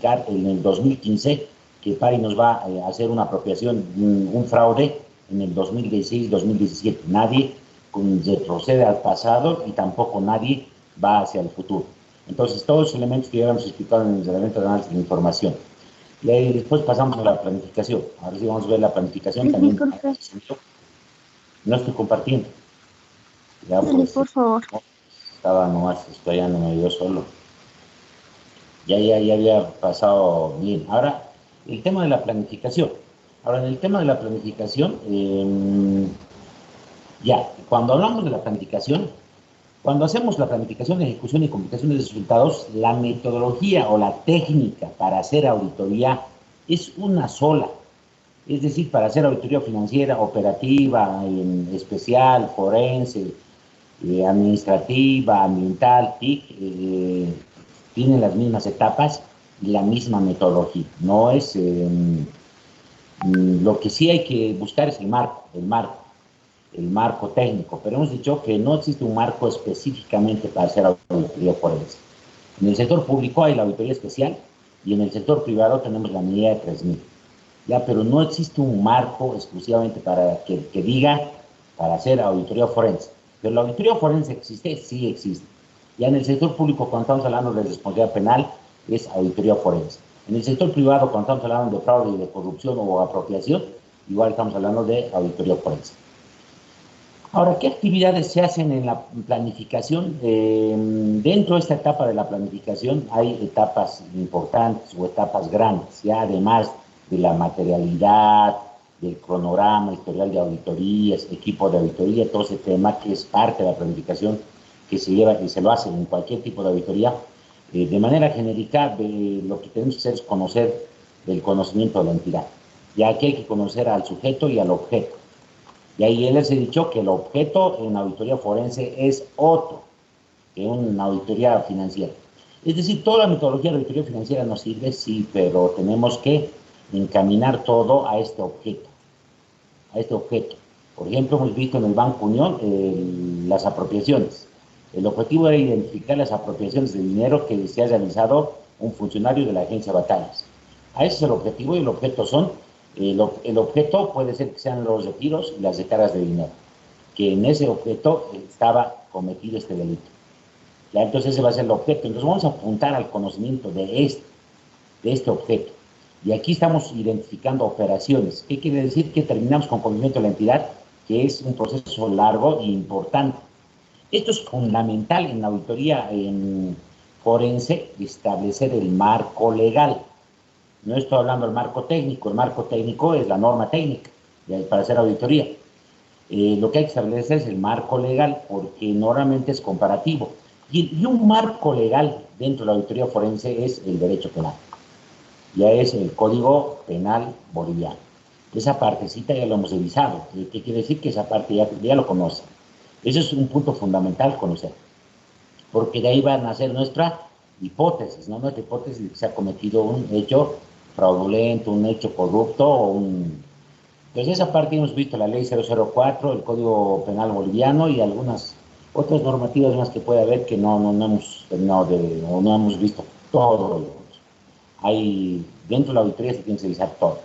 en el 2015 que Pari nos va a hacer una apropiación, un fraude en el 2016-2017. Nadie retrocede al pasado y tampoco nadie va hacia el futuro. Entonces, todos los elementos que ya habíamos explicado en el elemento de análisis de información. Y ahí después pasamos a la planificación. Ahora sí vamos a ver la planificación también. Disculpe. No estoy compartiendo. Ya Dale, pues, por favor. estaba nomás explayándome yo solo. Ya había pasado bien. Ahora, el tema de la planificación. Ahora, en el tema de la planificación, ya, cuando hablamos de la planificación, cuando hacemos la planificación, ejecución y computación de resultados, la metodología o la técnica para hacer auditoría es una sola. Es decir, para hacer auditoría financiera, operativa, especial, forense, administrativa, ambiental, TIC, tienen las mismas etapas y la misma metodología. No es lo que sí hay que buscar es el marco técnico, pero hemos dicho que no existe un marco específicamente para hacer auditoría forense. En el sector público hay la auditoría especial y en el sector privado tenemos la medida de 3000. Ya, pero no existe un marco exclusivamente para que diga para hacer auditoría forense. Pero la auditoría forense existe, sí existe. Ya en el sector público, cuando estamos hablando de responsabilidad penal, es auditoría forense. En el sector privado, cuando estamos hablando de fraude y de corrupción o apropiación, igual estamos hablando de auditoría forense. Ahora, ¿qué actividades se hacen en la planificación? Dentro de esta etapa de la planificación hay etapas importantes o etapas grandes, ya además de la materialidad, del cronograma, historial de auditorías, equipo de auditoría, todo ese tema que es parte de la planificación que se lleva y se lo hace en cualquier tipo de auditoría. De manera genérica, lo que tenemos que hacer es conocer el conocimiento de la entidad, ya que hay que conocer al sujeto y al objeto. Y ahí les he dicho que el objeto en auditoría forense es otro que una auditoría financiera. Es decir, toda la metodología de auditoría financiera nos sirve, sí, pero tenemos que encaminar todo a este objeto. A este objeto. Por ejemplo, hemos visto en el Banco Unión las apropiaciones. El objetivo era identificar las apropiaciones de dinero que se ha realizado un funcionario de la agencia Batallas. A ese es el objetivo y el objeto son el objeto puede ser que sean los retiros y las recargas de dinero, que en ese objeto estaba cometido este delito. Ya, entonces ese va a ser el objeto. Entonces vamos a apuntar al conocimiento de este objeto. Y aquí estamos identificando operaciones. ¿Qué quiere decir? Que terminamos con conocimiento de la entidad, que es un proceso largo e importante. Esto es fundamental en la auditoría forense, establecer el marco legal. No estoy hablando del marco técnico, el marco técnico es la norma técnica para hacer auditoría. Lo que hay que establecer es el marco legal, porque normalmente es comparativo. Y un marco legal dentro de la auditoría forense es el derecho penal. Ya es el Código Penal boliviano. Esa partecita ya lo hemos revisado. ¿Qué quiere decir? Que esa parte ya lo conoce. Ese es un punto fundamental conocer, porque de ahí va a nacer nuestra hipótesis, ¿no? Nuestra hipótesis de que se ha cometido un hecho fraudulento, un hecho corrupto o un... Entonces esa parte hemos visto la ley 004, el Código Penal boliviano y algunas otras normativas más que puede haber que no hemos terminado de, o no hemos visto todo. Hay, dentro de la auditoría se tiene que revisar todo.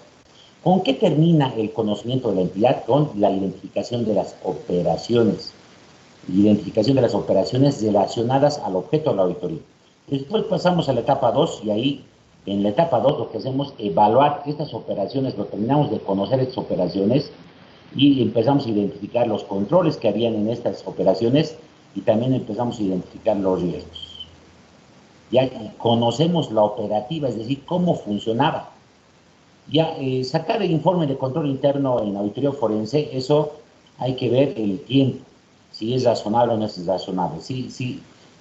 ¿Con qué termina el conocimiento de la entidad? Con la identificación de las operaciones. Identificación de las operaciones relacionadas al objeto de la auditoría. Después pasamos a la etapa 2 y ahí en la etapa 2 lo que hacemos es evaluar estas operaciones, lo terminamos de conocer estas operaciones y empezamos a identificar los controles que habían en estas operaciones y también empezamos a identificar los riesgos. Ya conocemos la operativa, es decir, cómo funcionaba. Ya sacar el informe de control interno en auditoría forense, eso hay que ver el tiempo, si es razonable o no es razonable. Si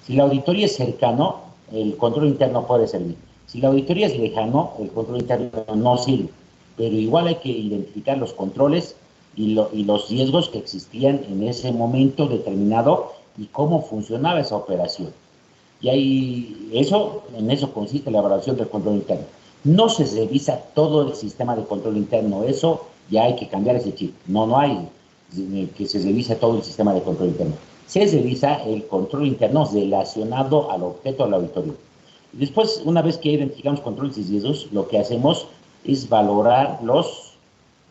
la auditoría es cercano, el control interno puede servir. Si la auditoría es lejano, el control interno no sirve. Pero igual hay que identificar los controles y los riesgos que existían en ese momento determinado y cómo funcionaba esa operación. Y en eso consiste la evaluación del control interno. No se revisa todo el sistema de control interno, eso ya hay que cambiar ese chip. No hay que se revise todo el sistema de control interno. Se revisa el control interno relacionado al objeto de la auditoría. Después, una vez que identificamos controles y riesgos, lo que hacemos es valorar los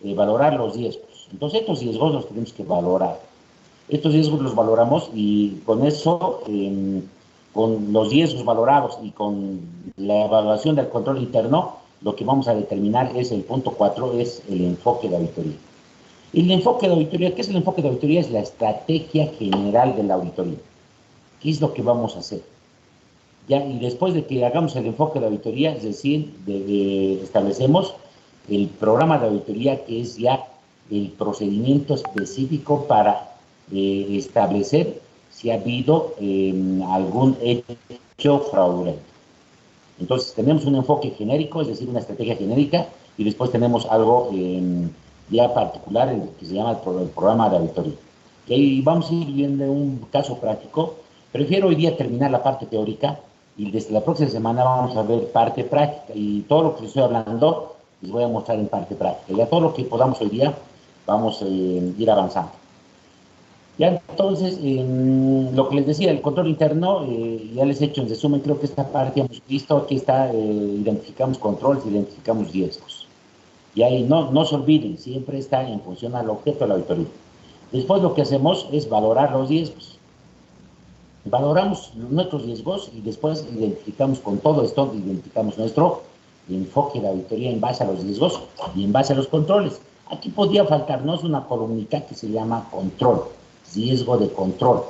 riesgos. Entonces, estos riesgos los tenemos que valorar. Estos riesgos los valoramos y con eso, con los riesgos valorados y con la evaluación del control interno, lo que vamos a determinar es el punto 4, es el enfoque de auditoría. El enfoque de auditoría, ¿qué es el enfoque de auditoría? Es la estrategia general de la auditoría. ¿Qué es lo que vamos a hacer? Ya, y después de que hagamos el enfoque de auditoría, es decir, establecemos el programa de auditoría, que es ya el procedimiento específico para establecer si ha habido algún hecho fraudulento. Entonces, tenemos un enfoque genérico, es decir, una estrategia genérica, y después tenemos algo ya particular, que se llama el programa de auditoría. Y ahí vamos a ir viendo un caso práctico. Prefiero hoy día terminar la parte teórica, y desde la próxima semana vamos a ver parte práctica, y todo lo que les estoy hablando les voy a mostrar en parte práctica. Ya todo lo que podamos hoy día vamos a ir avanzando. Ya entonces, lo que les decía, el control interno, ya les he hecho en resumen, creo que esta parte hemos visto, aquí está, identificamos controles, identificamos riesgos. Y ahí no se olviden, siempre está en función al objeto de la auditoría. Después lo que hacemos es valorar los riesgos. Valoramos nuestros riesgos y después identificamos con todo esto, identificamos nuestro enfoque de auditoría en base a los riesgos y en base a los controles. Aquí podría faltarnos una columnita que se llama control, riesgo de control.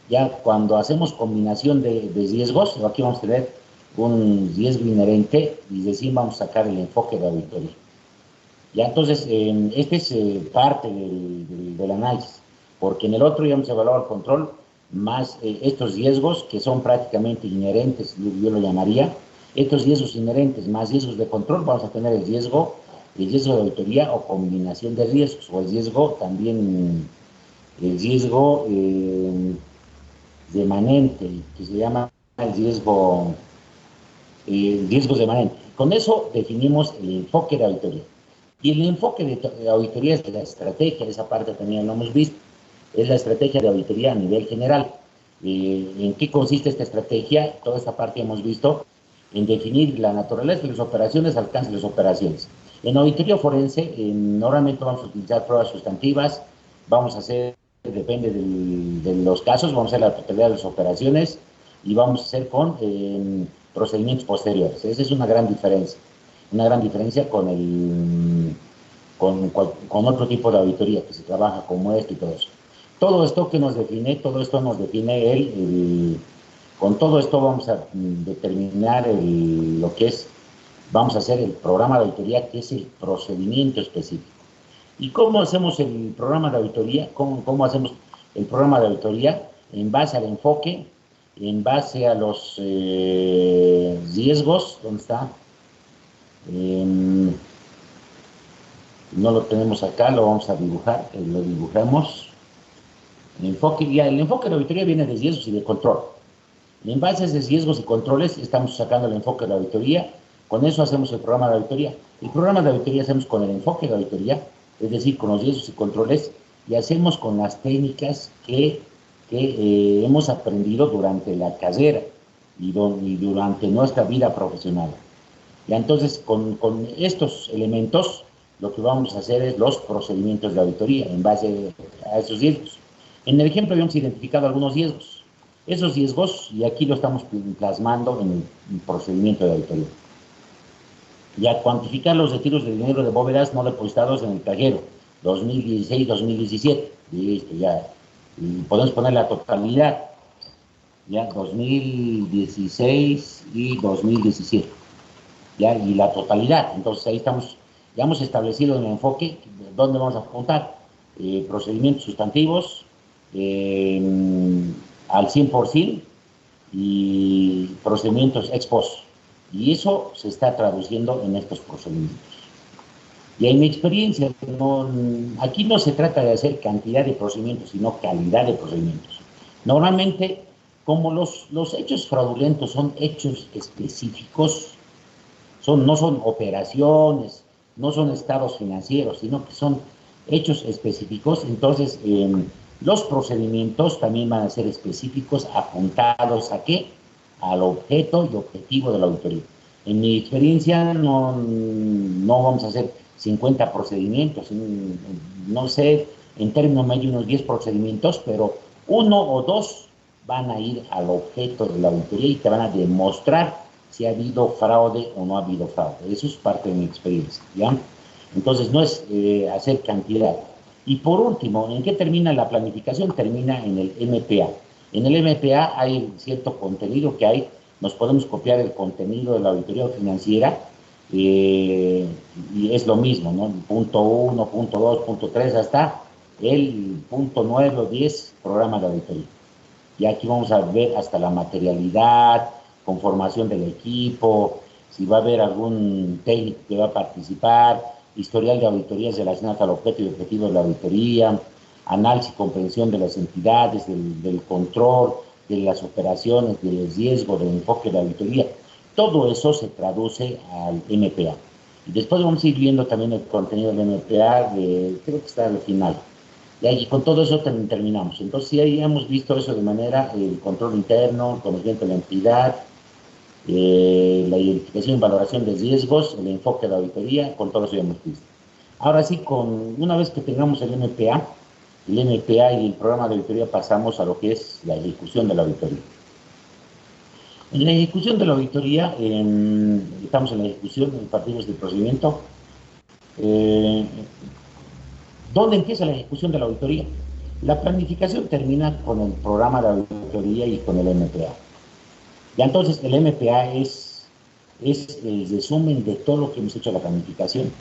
Ya cuando hacemos combinación de riesgos, aquí vamos a tener un riesgo inherente y decimos vamos a sacar el enfoque de auditoría. Ya entonces, este es parte del análisis, porque en el otro ya hemos evaluado el control, más estos riesgos que son prácticamente inherentes, yo lo llamaría, estos riesgos inherentes más riesgos de control, vamos a tener el riesgo de auditoría o combinación de riesgos, o el riesgo también, el riesgo remanente, que se llama el riesgo remanente. Con eso definimos el enfoque de auditoría. Y el enfoque de auditoría es la estrategia, esa parte también lo hemos visto, es la estrategia de auditoría a nivel general. ¿En qué consiste esta estrategia? Toda esta parte hemos visto en definir la naturaleza de las operaciones, alcance de las operaciones. En auditoría forense, normalmente vamos a utilizar pruebas sustantivas, vamos a hacer, depende de los casos, vamos a hacer la totalidad de las operaciones y vamos a hacer con procedimientos posteriores. Esa es una gran diferencia con otro tipo de auditoría que se trabaja como esto y todo eso. Todo esto nos define con todo esto vamos a determinar lo que es, vamos a hacer el programa de auditoría, que es el procedimiento específico. ¿Y cómo hacemos el programa de auditoría? ¿Cómo hacemos el programa de auditoría? En base al enfoque, en base a los riesgos, ¿dónde está? No lo tenemos acá, lo vamos a dibujar, lo dibujamos. El enfoque de auditoría viene de riesgos y de control. Y en base a esos riesgos y controles estamos sacando el enfoque de la auditoría. Con eso hacemos el programa de auditoría. El programa de auditoría hacemos con el enfoque de auditoría, es decir, con los riesgos y controles, y hacemos con las técnicas que hemos aprendido durante la carrera y durante nuestra vida profesional. Ya entonces, con estos elementos, lo que vamos a hacer es los procedimientos de auditoría en base a esos riesgos. En el ejemplo habíamos identificado algunos riesgos. Esos riesgos, y aquí lo estamos plasmando en el procedimiento de auditoría. Ya cuantificar los retiros de dinero de bóvedas no depositados en el cajero, 2016-2017. Listo, ya. Y podemos poner la totalidad, ya, 2016 y 2017. Ya, y la totalidad. Entonces ahí estamos, ya hemos establecido el enfoque, dónde vamos a apuntar, procedimientos sustantivos, al 100% y procedimientos ex post. Y eso se está traduciendo en estos procedimientos. Y en mi experiencia, aquí no se trata de hacer cantidad de procedimientos, sino calidad de procedimientos. Normalmente, como los hechos fraudulentos son hechos específicos, no son operaciones, no son estados financieros, sino que son hechos específicos, entonces los procedimientos también van a ser específicos, apuntados a qué, al objeto y objetivo de la auditoría. En mi experiencia no vamos a hacer 50 procedimientos, no sé, en términos medio unos 10 procedimientos, pero uno o dos van a ir al objeto de la auditoría y te van a demostrar si ha habido fraude o no ha habido fraude. Eso es parte de mi experiencia, ¿ya? Entonces no es hacer cantidad. Y por último, ¿en qué termina la planificación? Termina en el MPA. En el MPA hay cierto contenido que hay, nos podemos copiar el contenido de la auditoría financiera y es lo mismo, ¿no? Punto 1, punto 2, punto 3, hasta el punto 9 o 10, programa de auditoría. Y aquí vamos a ver hasta la materialidad, conformación del equipo, si va a haber algún técnico que va a participar, historial de auditorías relacionadas al objeto y objetivo de la auditoría, análisis y comprensión de las entidades, del control, de las operaciones, del riesgo, del enfoque de la auditoría. Todo eso se traduce al MPA. Y después vamos a ir viendo también el contenido del MPA, creo que está al final. Y con todo eso terminamos. Entonces, si ahí hemos visto eso de manera, el control interno, el conocimiento de la entidad, la identificación y valoración de riesgos, el enfoque de la auditoría, con todo eso ya hemos visto. Ahora sí, una vez que tengamos el MPA y el programa de auditoría, pasamos a lo que es la ejecución de la auditoría. En la ejecución de la auditoría, estamos en la ejecución, partimos del procedimiento. ¿Dónde empieza la ejecución de la auditoría? La planificación termina con el programa de auditoría y con el MPA. Ya entonces el MPA es el resumen de todo lo que hemos hecho en la planificación.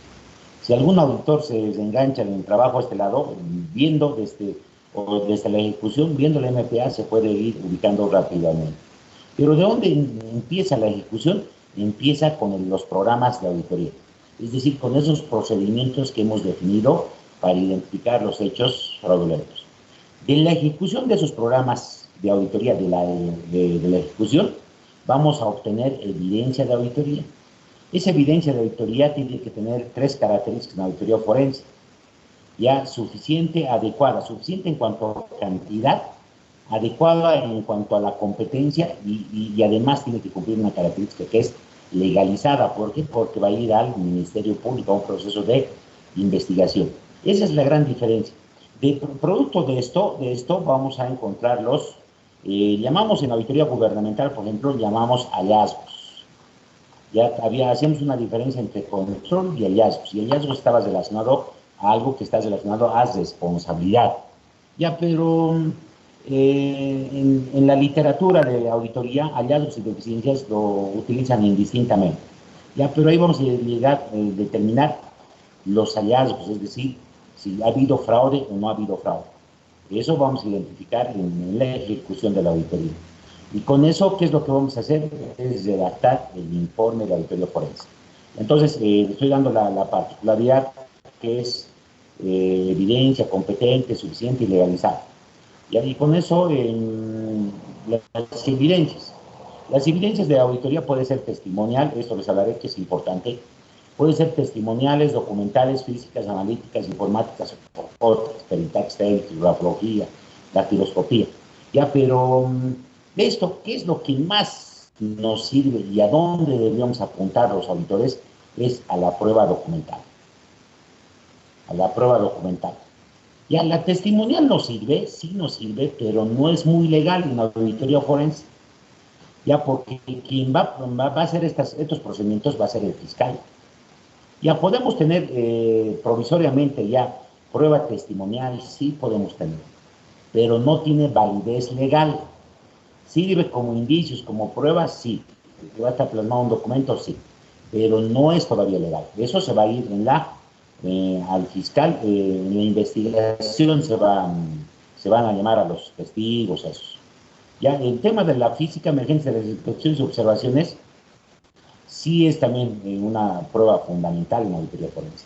Si algún auditor se desengancha en el trabajo a este lado, viendo desde la ejecución, viendo el MPA, se puede ir ubicando rápidamente. Pero ¿de dónde empieza la ejecución? Empieza con los programas de auditoría. Es decir, con esos procedimientos que hemos definido para identificar los hechos fraudulentos. De la ejecución de esos programas de auditoría, de la ejecución, vamos a obtener evidencia de auditoría. Esa evidencia de auditoría tiene que tener 3 características en la auditoría forense. Ya suficiente, adecuada, suficiente en cuanto a cantidad, adecuada en cuanto a la competencia y además tiene que cumplir una característica que es legalizada. ¿Por qué? Porque va a ir al Ministerio Público a un proceso de investigación. Esa es la gran diferencia. Producto de esto vamos a encontrar llamamos en la auditoría gubernamental, por ejemplo, llamamos hallazgos. Ya hacíamos una diferencia entre control y hallazgos. Y hallazgo estaba relacionado a algo que está relacionado a responsabilidad. Ya, pero en la literatura de auditoría, hallazgos y deficiencias lo utilizan indistintamente. Ya, pero ahí vamos a llegar a determinar los hallazgos, es decir, si ha habido fraude o no ha habido fraude. Eso vamos a identificar en la ejecución de la auditoría. Y con eso, ¿qué es lo que vamos a hacer? Es redactar el informe de auditoría forense. Entonces, estoy dando la particularidad que es evidencia, competente, suficiente y legalizada. Y con eso, las evidencias. Las evidencias de auditoría pueden ser testimonial, esto les hablaré que es importante. Pueden ser testimoniales, documentales, físicas, analíticas, informáticas, peritajes técnicos, grafología, dactiloscopía. Ya, pero de esto, ¿qué es lo que más nos sirve y a dónde deberíamos apuntar los auditores? Es a la prueba documental. A la prueba documental. Ya, la testimonial nos sirve, sí nos sirve, pero no es muy legal en la auditoría forense. Ya, porque quien va a hacer estos procedimientos va a ser el fiscal. Ya podemos tener provisoriamente ya prueba testimonial, sí podemos tener, pero no tiene validez legal. ¿Sirve como indicios, como pruebas? Sí. ¿Va a estar plasmado un documento? Sí. Pero no es todavía legal. Eso se va a ir al fiscal, en la investigación se van a llamar a los testigos, esos. Ya, el tema de la física emergencia de las inspecciones y observaciones sí es también una prueba fundamental en la auditoría forense.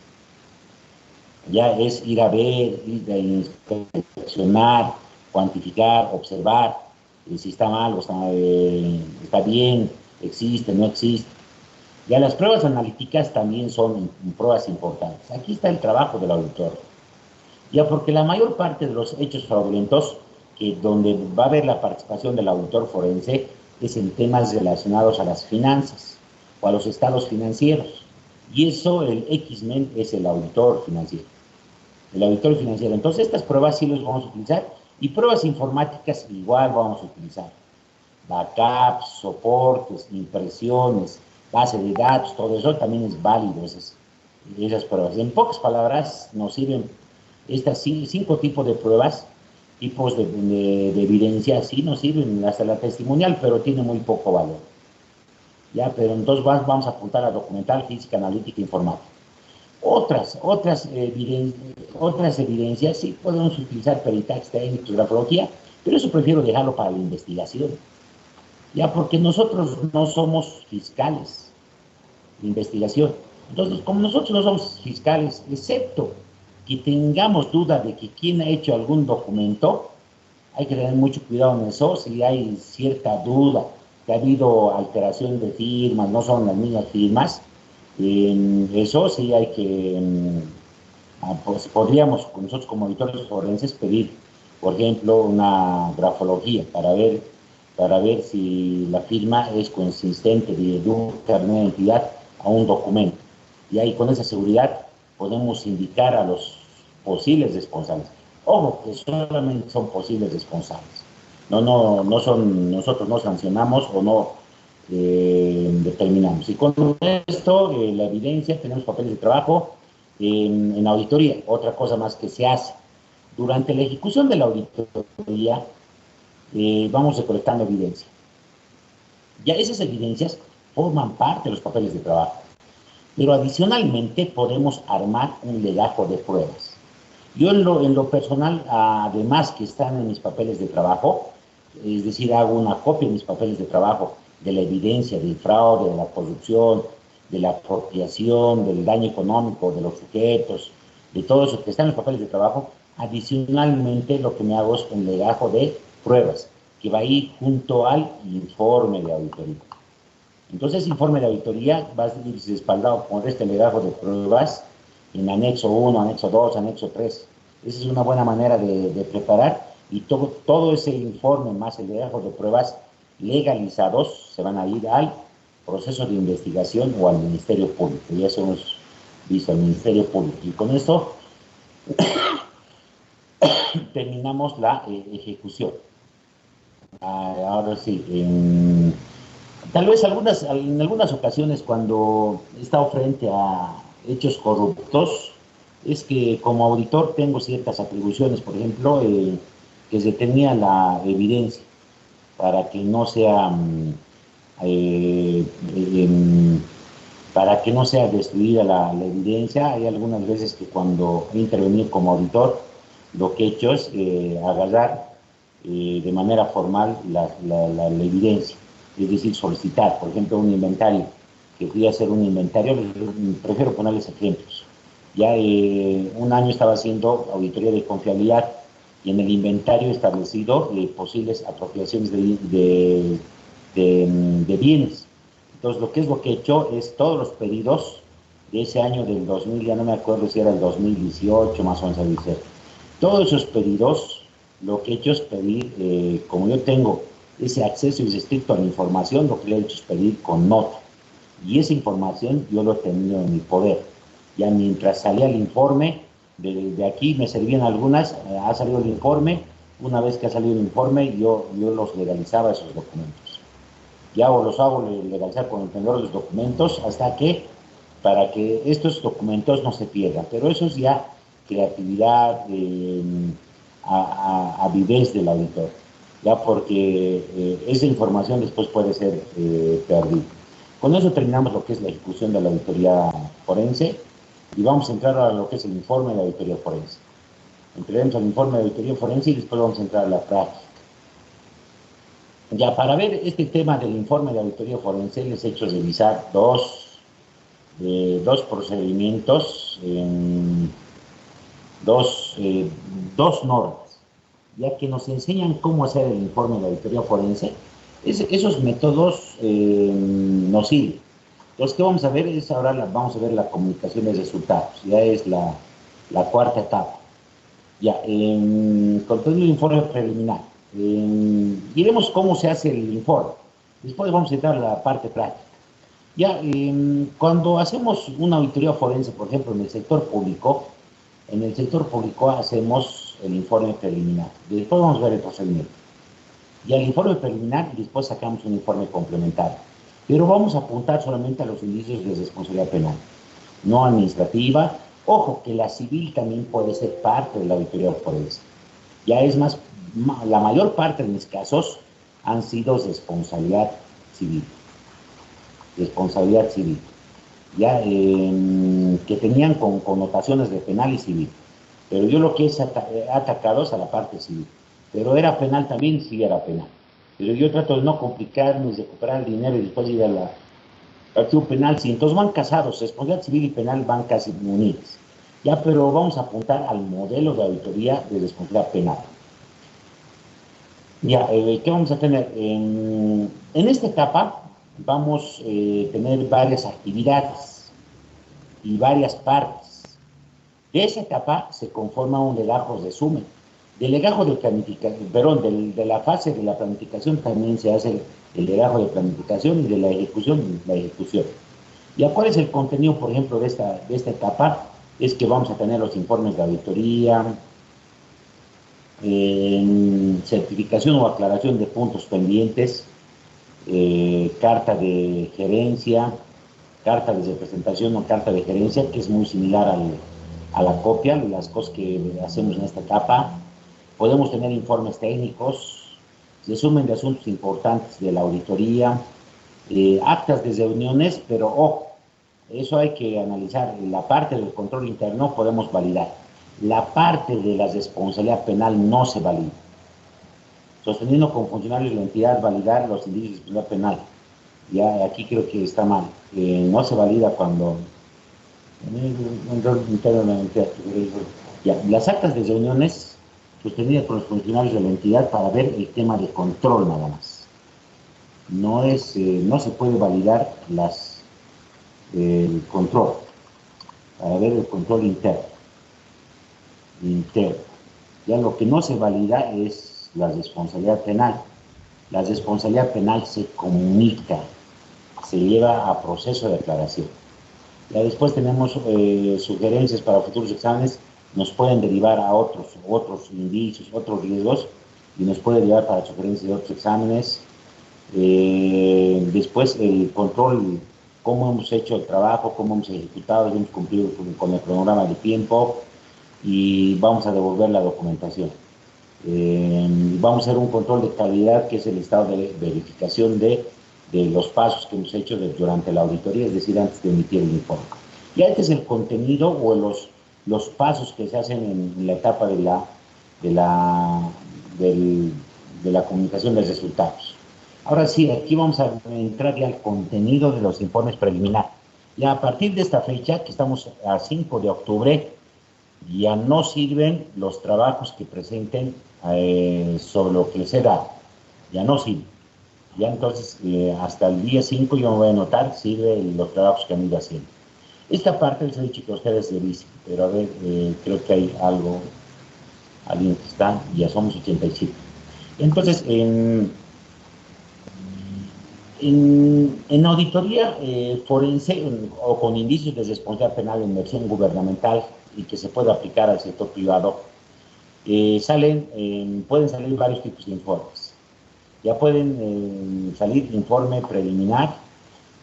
Ya es ir a ver, ir a inspeccionar, cuantificar, observar si está mal o está bien, existe, no existe. Ya las pruebas analíticas también son pruebas importantes. Aquí está el trabajo del auditor. Ya, porque la mayor parte de los hechos fraudulentos, donde va a haber la participación del auditor forense, es en temas relacionados a las finanzas o a los estados financieros. Y eso, el X-Men es el auditor financiero. El auditor financiero. Entonces, estas pruebas sí las vamos a utilizar. Y pruebas informáticas igual vamos a utilizar. Backups, soportes, impresiones, base de datos, todo eso también es válido, esas pruebas. En pocas palabras, nos sirven estas 5 tipos de pruebas, tipos de evidencia, sí nos sirven hasta la testimonial, pero tiene muy poco valor. ¿Ya? Pero entonces vamos a apuntar a documental, física, analítica, informática. Otras evidencias, sí podemos utilizar peritajes técnicos, grafología, pero eso prefiero dejarlo para la investigación. Ya, porque nosotros no somos fiscales de investigación. Entonces, como nosotros no somos fiscales, excepto que tengamos duda de que quien ha hecho algún documento, hay que tener mucho cuidado en eso. Si hay cierta duda que ha habido alteración de firmas, no son las mismas firmas, eso sí hay que, pues podríamos nosotros como auditores forenses pedir, por ejemplo, una grafología para ver si la firma es consistente de un carnet de identidad a un documento. Y ahí con esa seguridad podemos indicar a los posibles responsables. Ojo, que solamente son posibles responsables. No son, nosotros no sancionamos o no determinamos. Y con esto, la evidencia, tenemos papeles de trabajo en auditoría. Otra cosa más que se hace. Durante la ejecución de la auditoría, vamos recolectando evidencia. Ya esas evidencias forman parte de los papeles de trabajo. Pero adicionalmente podemos armar un legajo de pruebas. Yo en lo personal, además que están en mis papeles de trabajo, es decir, hago una copia de mis papeles de trabajo de la evidencia del fraude, de la corrupción, de la apropiación, del daño económico de los sujetos, de todo eso que está en los papeles de trabajo. Adicionalmente, lo que me hago es un legajo de pruebas, que va a ir junto al informe de auditoría. Entonces, ese informe de auditoría va a ir respaldado con este legajo de pruebas en anexo 1, anexo 2, anexo 3. Esa es una buena manera de preparar, y todo ese informe más el legajo de pruebas legalizados se van a ir al proceso de investigación o al Ministerio Público. Ya hemos visto al Ministerio Público. Y con esto terminamos la ejecución. Ahora sí, tal vez en algunas ocasiones cuando he estado frente a hechos corruptos, es que como auditor tengo ciertas atribuciones, por ejemplo, que se tenía la evidencia para que no sea para que no sea destruida la evidencia. Hay algunas veces que cuando he intervenido como auditor, lo que he hecho es agarrar de manera formal la evidencia, es decir, solicitar, por ejemplo, un inventario, que fui a hacer un inventario, prefiero ponerles ejemplos. Ya un año estaba haciendo auditoría de confiabilidad y en el inventario establecido posibles apropiaciones de bienes. Entonces, lo que he hecho es todos los pedidos de ese año del 2000, ya no me acuerdo si era el 2018, más o menos, todos esos pedidos, lo que he hecho es pedir, como yo tengo ese acceso irrestricto a la información, lo que le he hecho es pedir con nota. Y esa información yo lo he tenido en mi poder. Ya mientras salía el informe, de aquí me servían algunas, ha salido el informe, una vez que ha salido el informe, yo los legalizaba esos documentos. Ya los hago legalizar con el tenedor de los documentos para que estos documentos no se pierdan. Pero eso es ya creatividad, avidez del auditor, ya porque esa información después puede ser perdida. Con eso terminamos lo que es la ejecución de la auditoría forense y vamos a entrar a lo que es el informe de la auditoría forense. Entraremos al informe de auditoría forense y después vamos a entrar a la práctica. Ya, para ver este tema del informe de auditoría forense, les he hecho revisar dos procedimientos, dos normas, ya que nos enseñan cómo hacer el informe de auditoría forense. Esos métodos nos sirven. Entonces, ¿qué vamos a ver? Vamos a ver la comunicación de resultados. Ya es la cuarta etapa. Ya, con todo el informe preliminar. Diremos cómo se hace el informe. Después vamos a entrar a la parte práctica. Ya, cuando hacemos una auditoría forense, por ejemplo, en el sector público hacemos el informe preliminar. Después vamos a ver el procedimiento. Y al informe preliminar, y después sacamos un informe complementario. Pero vamos a apuntar solamente a los indicios de responsabilidad penal, no administrativa. Ojo, que la civil también puede ser parte de la auditoría forense. Ya es más, la mayor parte de mis casos han sido responsabilidad civil. Responsabilidad civil. Ya, que tenían connotaciones de penal y civil. Pero yo lo que he atacado es a la parte civil. Pero era penal también, sí era penal. Pero yo trato de no complicarme, de recuperar el dinero y después ir a la archivo penal. Sí, entonces van casados, responsabilidad civil y penal van casi unidas. Ya, pero vamos a apuntar al modelo de auditoría de responsabilidad penal. Ya, ¿qué vamos a tener? En esta etapa vamos a tener varias actividades y varias partes. De esa etapa se conforma un legajo resumen. Del legajo de planificación, perdón, de la fase de la planificación también se hace el legajo de planificación y de la ejecución, ¿Ya cuál es el contenido, por ejemplo, de esta etapa? Es que vamos a tener los informes de auditoría, certificación o aclaración de puntos pendientes, carta de gerencia, carta de representación o carta de gerencia, que es muy similar a la copia, las cosas que hacemos en esta etapa. Podemos tener informes técnicos, resumen de asuntos importantes de la auditoría, actas de reuniones, pero ojo, eso hay que analizar. La parte del control interno podemos validar. La parte de la responsabilidad penal no se valida. Sosteniendo con funcionarios de la entidad validar los indicios de responsabilidad penal. Ya aquí creo que está mal. No se valida cuando ya, las actas de reuniones sostenidas por los funcionarios de la entidad para ver el tema de control nada más. No se puede validar el control, para ver el control interno. Ya lo que no se valida es la responsabilidad penal. La responsabilidad penal se comunica, se lleva a proceso de aclaración. Ya después tenemos sugerencias para futuros exámenes, nos pueden derivar a otros indicios, otros riesgos, y nos puede derivar para sugerencias de otros exámenes. Después el control, cómo hemos hecho el trabajo, cómo hemos ejecutado, hemos cumplido con el cronograma de tiempo, y vamos a devolver la documentación. Vamos a hacer un control de calidad, que es el estado de verificación de los pasos que hemos hecho durante la auditoría, es decir, antes de emitir el informe. Y este es el contenido o los pasos que se hacen en la etapa de la comunicación de resultados. Ahora sí, aquí vamos a entrar ya al contenido de los informes preliminares. Ya a partir de esta fecha, que estamos a 5 de octubre, ya no sirven los trabajos que presenten sobre lo que les he dado. Ya no sirven. Ya entonces, hasta el día 5 yo me voy a anotar, sirven los trabajos que han ido haciendo. Esta parte les he dicho que ustedes revisen, pero a ver, creo que hay alguien que está, ya somos 85. Entonces, en auditoría forense o con indicios de responsabilidad penal en inversión gubernamental y que se pueda aplicar al sector privado, pueden salir varios tipos de informes. Ya pueden salir informe preliminar,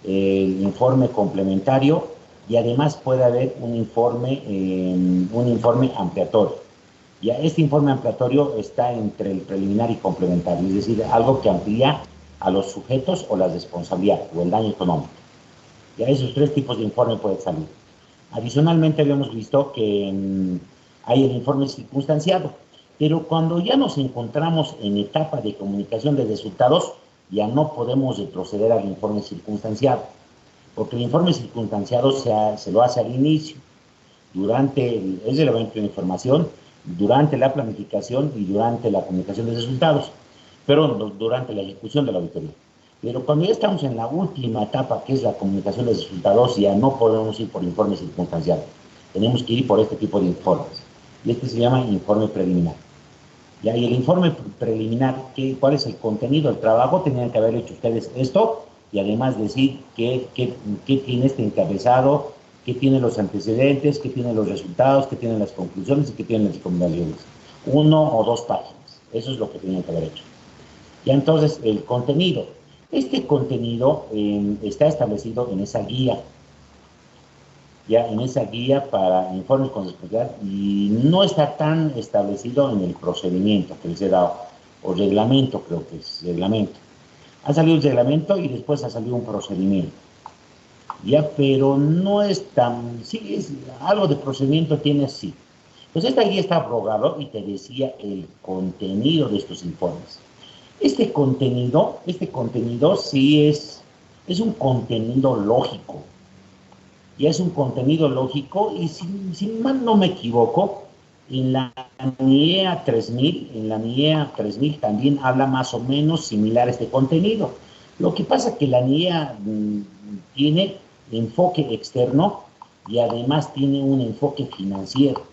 informe complementario, y además puede haber un informe ampliatorio. Ya este informe ampliatorio está entre el preliminar y complementario, es decir, algo que amplía a los sujetos o la responsabilidad o el daño económico. Ya esos tres tipos de informe pueden salir. Adicionalmente habíamos visto que hay el informe circunstanciado, pero cuando ya nos encontramos en etapa de comunicación de resultados, ya no podemos retroceder al informe circunstanciado, porque el informe circunstanciado se lo hace al inicio, es relevante la información, durante la planificación y durante la comunicación de resultados, pero durante la ejecución de la auditoría. Pero cuando ya estamos en la última etapa, que es la comunicación de resultados, ya no podemos ir por informe circunstancial. Tenemos que ir por este tipo de informes. Y este se llama informe preliminar. Ya, y el informe preliminar, ¿cuál es el contenido del trabajo? Tenían que haber hecho ustedes esto y además decir qué tiene este encabezado, qué tiene los antecedentes, qué tiene los resultados, qué tienen las conclusiones y qué tienen las recomendaciones. 1 o 2 páginas. Eso es lo que tenían que haber hecho. Ya entonces, el contenido. Este contenido está establecido en esa guía, ya en esa guía para informes con responsabilidad, y no está tan establecido en el procedimiento que les he dado, o reglamento, creo que es reglamento. Ha salido el reglamento y después ha salido un procedimiento, ya, pero no es tan, sí, es, algo de procedimiento tiene, sí. Pues esta guía está abrogado y te decía el contenido de estos informes. Este contenido sí es un contenido lógico. Ya es un contenido lógico y si mal no me equivoco, en la NIEA 3000 también habla más o menos similar a este contenido. Lo que pasa es que la NIEA tiene enfoque externo y además tiene un enfoque financiero.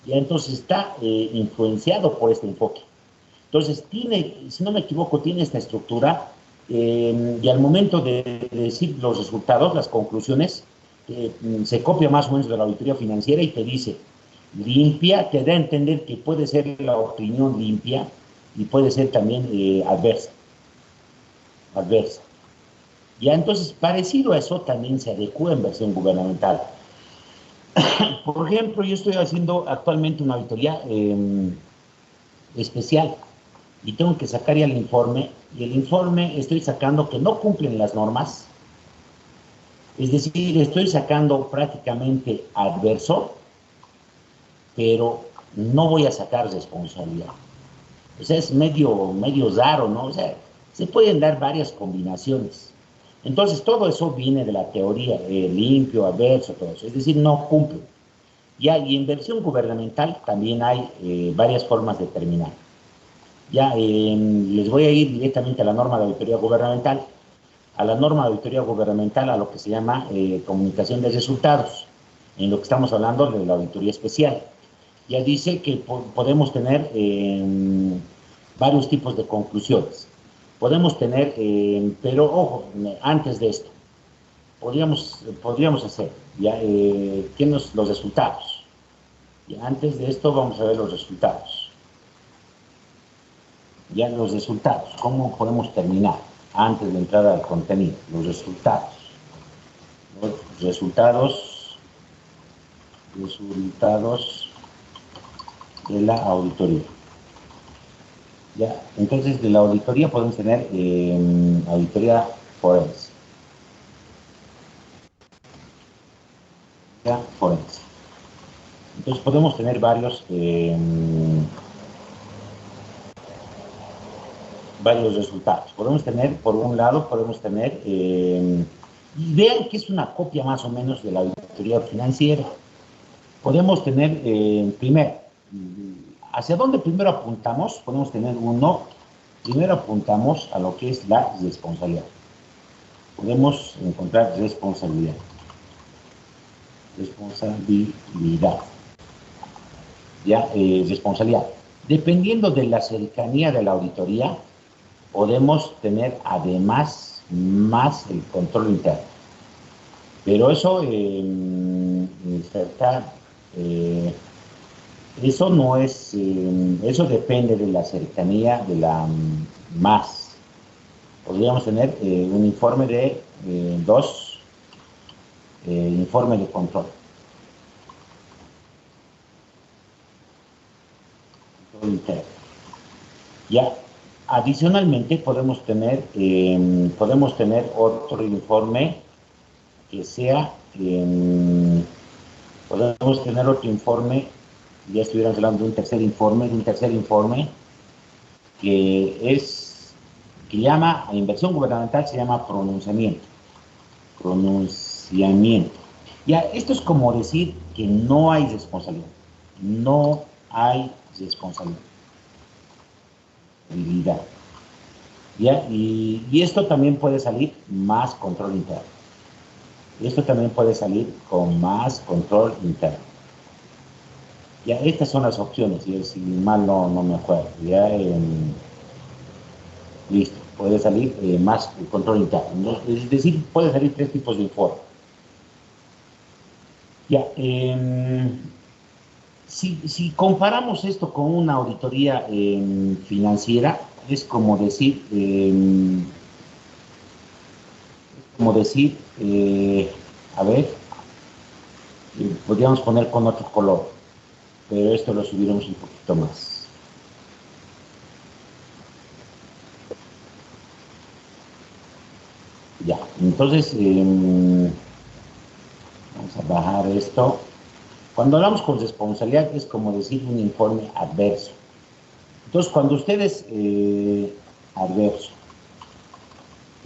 Ya entonces está influenciado por este enfoque. Entonces tiene, si no me equivoco, tiene esta estructura y al momento de decir los resultados, las conclusiones, se copia más o menos de la auditoría financiera y te dice limpia, te da a entender que puede ser la opinión limpia y puede ser también adversa. Ya entonces, parecido a eso, también se adecua en versión gubernamental. Por ejemplo, yo estoy haciendo actualmente una auditoría especial y tengo que sacar ya el informe, y el informe estoy sacando que no cumplen las normas, es decir, estoy sacando prácticamente adverso, pero no voy a sacar responsabilidad. O sea, es medio raro, ¿no? O sea, se pueden dar varias combinaciones. Entonces, todo eso viene de la teoría, limpio, adverso, todo eso. Es decir, no cumple. Ya, y en versión gubernamental también hay varias formas de terminar. Ya, les voy a ir directamente a la norma de auditoría gubernamental. A la norma de auditoría gubernamental, a lo que se llama comunicación de resultados, en lo que estamos hablando de la auditoría especial. Ya dice que podemos tener varios tipos de conclusiones. Podemos tener, pero ojo, antes de esto, podríamos hacer, ya, los resultados. Y antes de esto vamos a ver los resultados. Ya los resultados, ¿cómo podemos terminar? Antes de entrar al contenido, los resultados. Los resultados de la auditoría. Ya, entonces de la auditoría podemos tener auditoría forense. Ya, forense. Entonces podemos tener varios resultados. Podemos tener, por un lado, y vean que es una copia más o menos de la auditoría financiera. Podemos tener, primero, ¿hacia dónde primero apuntamos? Podemos tener primero apuntamos a lo que es la responsabilidad. Podemos encontrar responsabilidad. Ya, responsabilidad. Dependiendo de la cercanía de la auditoría, podemos tener además más el control interno. Pero eso eso no es, eso depende de la cercanía de la más. Podríamos tener un informe de informe de control. Control interno. Ya, adicionalmente podemos tener otro informe que sea, podemos tener otro informe, ya estuviéramos hablando de un tercer informe, que llama, a inversión gubernamental se llama pronunciamiento. Ya, esto es como decir que no hay responsabilidad. No hay responsabilidad. ¿Ya? Y esto también puede salir más control interno. Esto también puede salir con más control interno. Ya, estas son las opciones, y si mal no me acuerdo. Ya, listo, puede salir más control interno, ¿no? Es decir, puede salir tres tipos de informe. Ya, si comparamos esto con una auditoría financiera, es como decir, a ver, podríamos poner con otro color, pero esto lo subiremos un poquito más. Ya, entonces, vamos a bajar esto. Cuando hablamos con responsabilidad es como decir un informe adverso. Entonces, cuando ustedes adverso,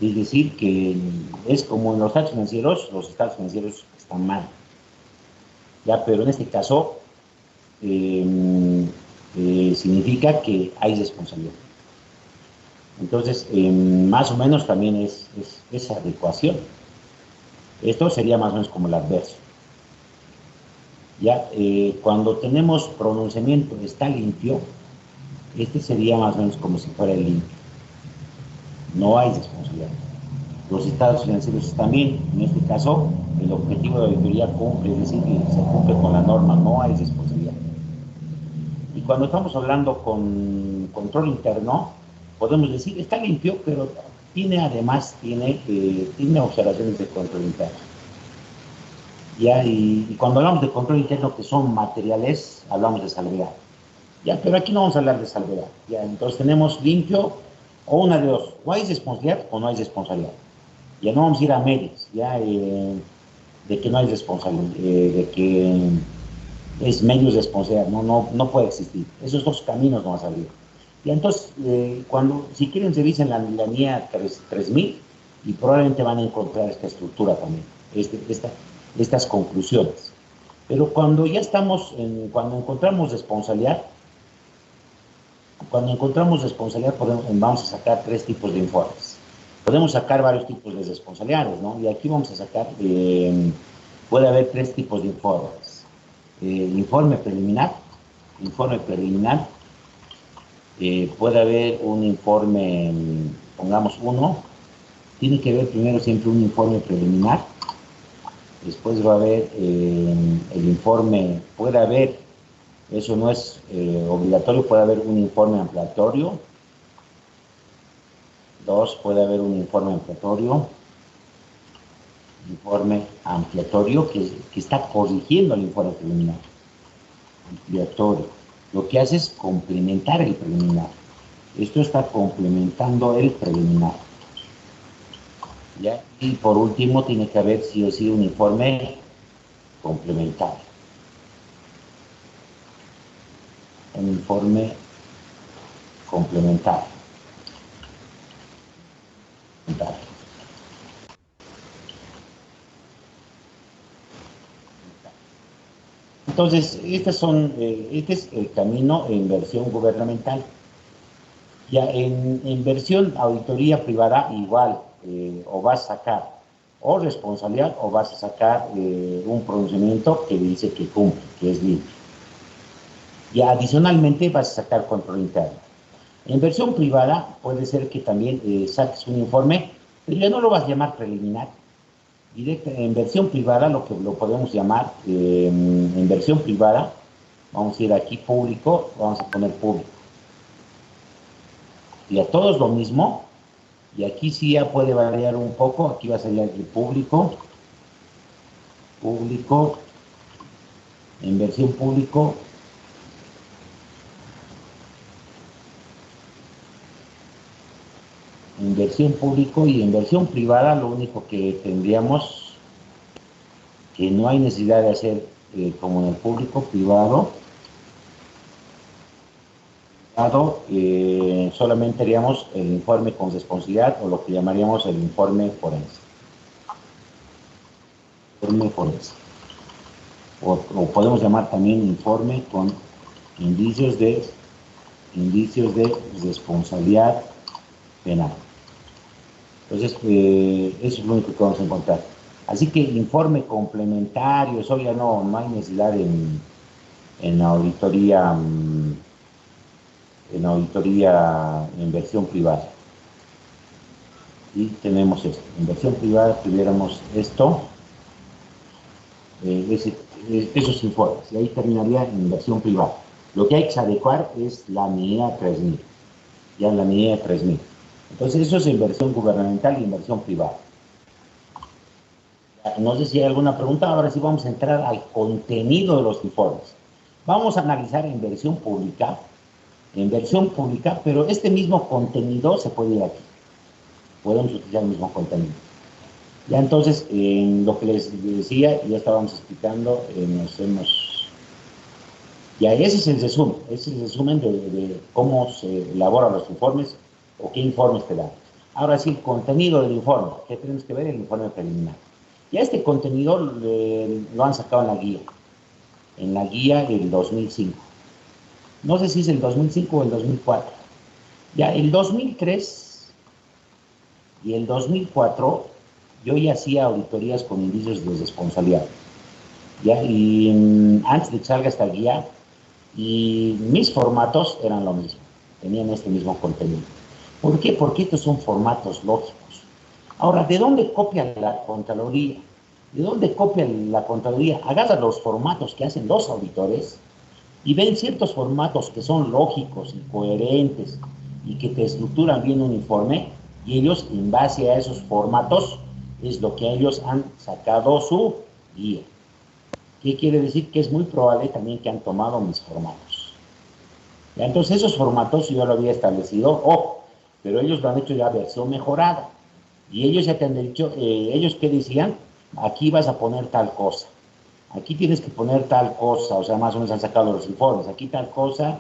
es decir, que es como en los estados financieros están mal. Ya, pero en este caso significa que hay responsabilidad. Entonces, más o menos también es esa adecuación. Esto sería más o menos como el adverso. Ya, cuando tenemos pronunciamiento está limpio, este sería más o menos como si fuera el limpio. No hay responsabilidad. Los estados financieros también, en este caso, el objetivo de auditoría cumple, es decir, que se cumple con la norma, no hay responsabilidad. Y cuando estamos hablando con control interno, podemos decir, está limpio, pero tiene observaciones de control interno. ¿Ya? Y cuando hablamos de control interno, que son materiales, hablamos de salvedad. ¿Ya? Pero aquí no vamos a hablar de salvedad. ¿Ya? Entonces tenemos limpio o una de dos, o hay responsabilidad o no hay responsabilidad. Ya no vamos a ir a medias, ya de que no hay responsabilidad, de que es medios responsabilidad, no puede existir. Esos dos caminos vamos a abrir. Y entonces, si quieren, revisen la NIA 3000 y probablemente van a encontrar esta estructura también, estas conclusiones. Pero cuando ya cuando encontramos responsabilidad, vamos a sacar tres tipos de informes. Podemos sacar varios tipos de responsabilidades, ¿no? Y aquí vamos a sacar, puede haber tres tipos de informes. Informe preliminar, puede haber un informe, pongamos uno, tiene que haber primero siempre un informe preliminar, después va a haber el informe, puede haber, eso no es obligatorio, puede haber un informe ampliatorio, dos, puede haber un informe ampliatorio que está corrigiendo el informe preliminar, ampliatorio. Lo que hace es complementar el preliminar. Esto está complementando el preliminar. ¿Ya? Y por último, tiene que haber sí o sí un informe complementario. Un informe complementario. Entonces, este es el camino en versión gubernamental. Ya en versión auditoría privada, igual, o vas a sacar o responsabilidad o vas a sacar un pronunciamiento que dice que cumple, que es limpio. Y adicionalmente vas a sacar control interno. En versión privada puede ser que también saques un informe, pero ya no lo vas a llamar preliminar. En versión privada lo podemos llamar, en versión privada, vamos a ir aquí público, vamos a poner público. Y a todos lo mismo, y aquí sí ya puede variar un poco, aquí va a salir el público, en versión público, y en versión privada lo único que tendríamos, que no hay necesidad de hacer como en el público, privado, solamente haríamos el informe con responsabilidad o lo que llamaríamos el informe forense. O podemos llamar también informe con indicios de responsabilidad penal. Entonces, eso es lo único que vamos a encontrar. Así que informe complementario, eso ya no hay necesidad en auditoría, en auditoría en inversión privada. Y tenemos esto, inversión privada, tuviéramos esto, esos informes, y ahí terminaría en inversión privada. Lo que hay que adecuar es la medida 3000, ya la medida 3000. Entonces eso es inversión gubernamental y inversión privada. No sé si hay alguna pregunta, ahora sí vamos a entrar al contenido de los informes. Vamos a analizar inversión pública, pero este mismo contenido se puede ir aquí. Podemos utilizar el mismo contenido. Ya entonces, en lo que les decía, ya estábamos explicando, ya ese es el resumen de cómo se elaboran los informes o qué informes te dan. Ahora sí, el contenido del informe, ¿qué tenemos que ver? El informe preliminar. Ya este contenido lo han sacado en la guía del 2005. No sé si es el 2005 o el 2004. Ya el 2003 y el 2004 yo ya hacía auditorías con indicios de responsabilidad. ¿Ya? Y antes de que salga esta guía, y mis formatos eran lo mismo, tenían este mismo contenido. ¿Por qué? Porque estos son formatos lógicos. Ahora, ¿de dónde copia la Contraloría? ¿De dónde copia la Contraloría? Agarra los formatos que hacen los auditores y ven ciertos formatos que son lógicos y coherentes y que te estructuran bien un informe, y ellos, en base a esos formatos, es lo que ellos han sacado su guía. ¿Qué quiere decir? Que es muy probable también que han tomado mis formatos. ¿Ya? Entonces esos formatos yo lo había establecido, pero ellos lo han hecho ya versión mejorada. Y ellos ya te han dicho, ellos qué decían, aquí vas a poner tal cosa, aquí tienes que poner tal cosa, o sea, más o menos han sacado los informes, aquí tal cosa.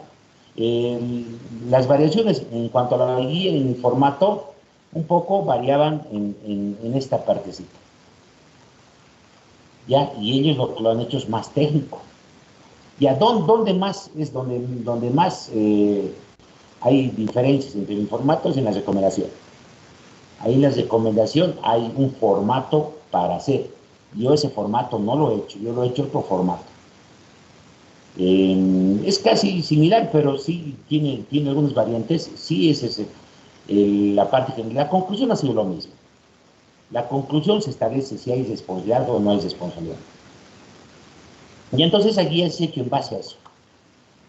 Las variaciones en cuanto a la guía y el formato, un poco variaban en esta partecita. ¿Ya? Y ellos lo han hecho es más técnico. ¿Ya? ¿Dónde más es donde más hay diferencias entre los formatos y en la recomendación? Ahí en la recomendación hay un formato para hacer. Yo ese formato no lo he hecho, yo lo he hecho otro formato. Es casi similar, pero sí tiene algunas variantes. Sí es ese, la parte general. La conclusión ha sido lo mismo. La conclusión se establece si hay responsabilidad o no hay responsabilidad. Y entonces aquí es hecho en base a eso.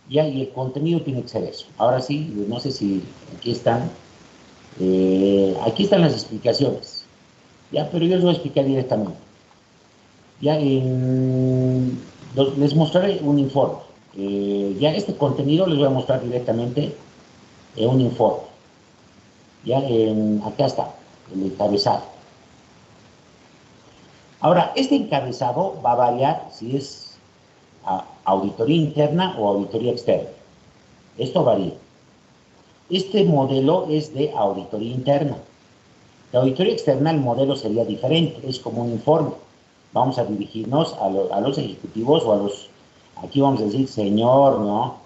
Ya, y el contenido tiene que ser eso. Ahora sí, no sé si aquí están las explicaciones. Ya, pero yo les voy a explicar directamente. Ya, les mostraré un informe. Ya este contenido les voy a mostrar directamente en un informe. Ya, acá está, el encabezado. Ahora, este encabezado va a variar si es auditoría interna o auditoría externa. Esto varía. Este modelo es de auditoría interna. De auditoría externa el modelo sería diferente, es como un informe. Vamos a dirigirnos a los ejecutivos o a los, aquí vamos a decir señor, ¿no?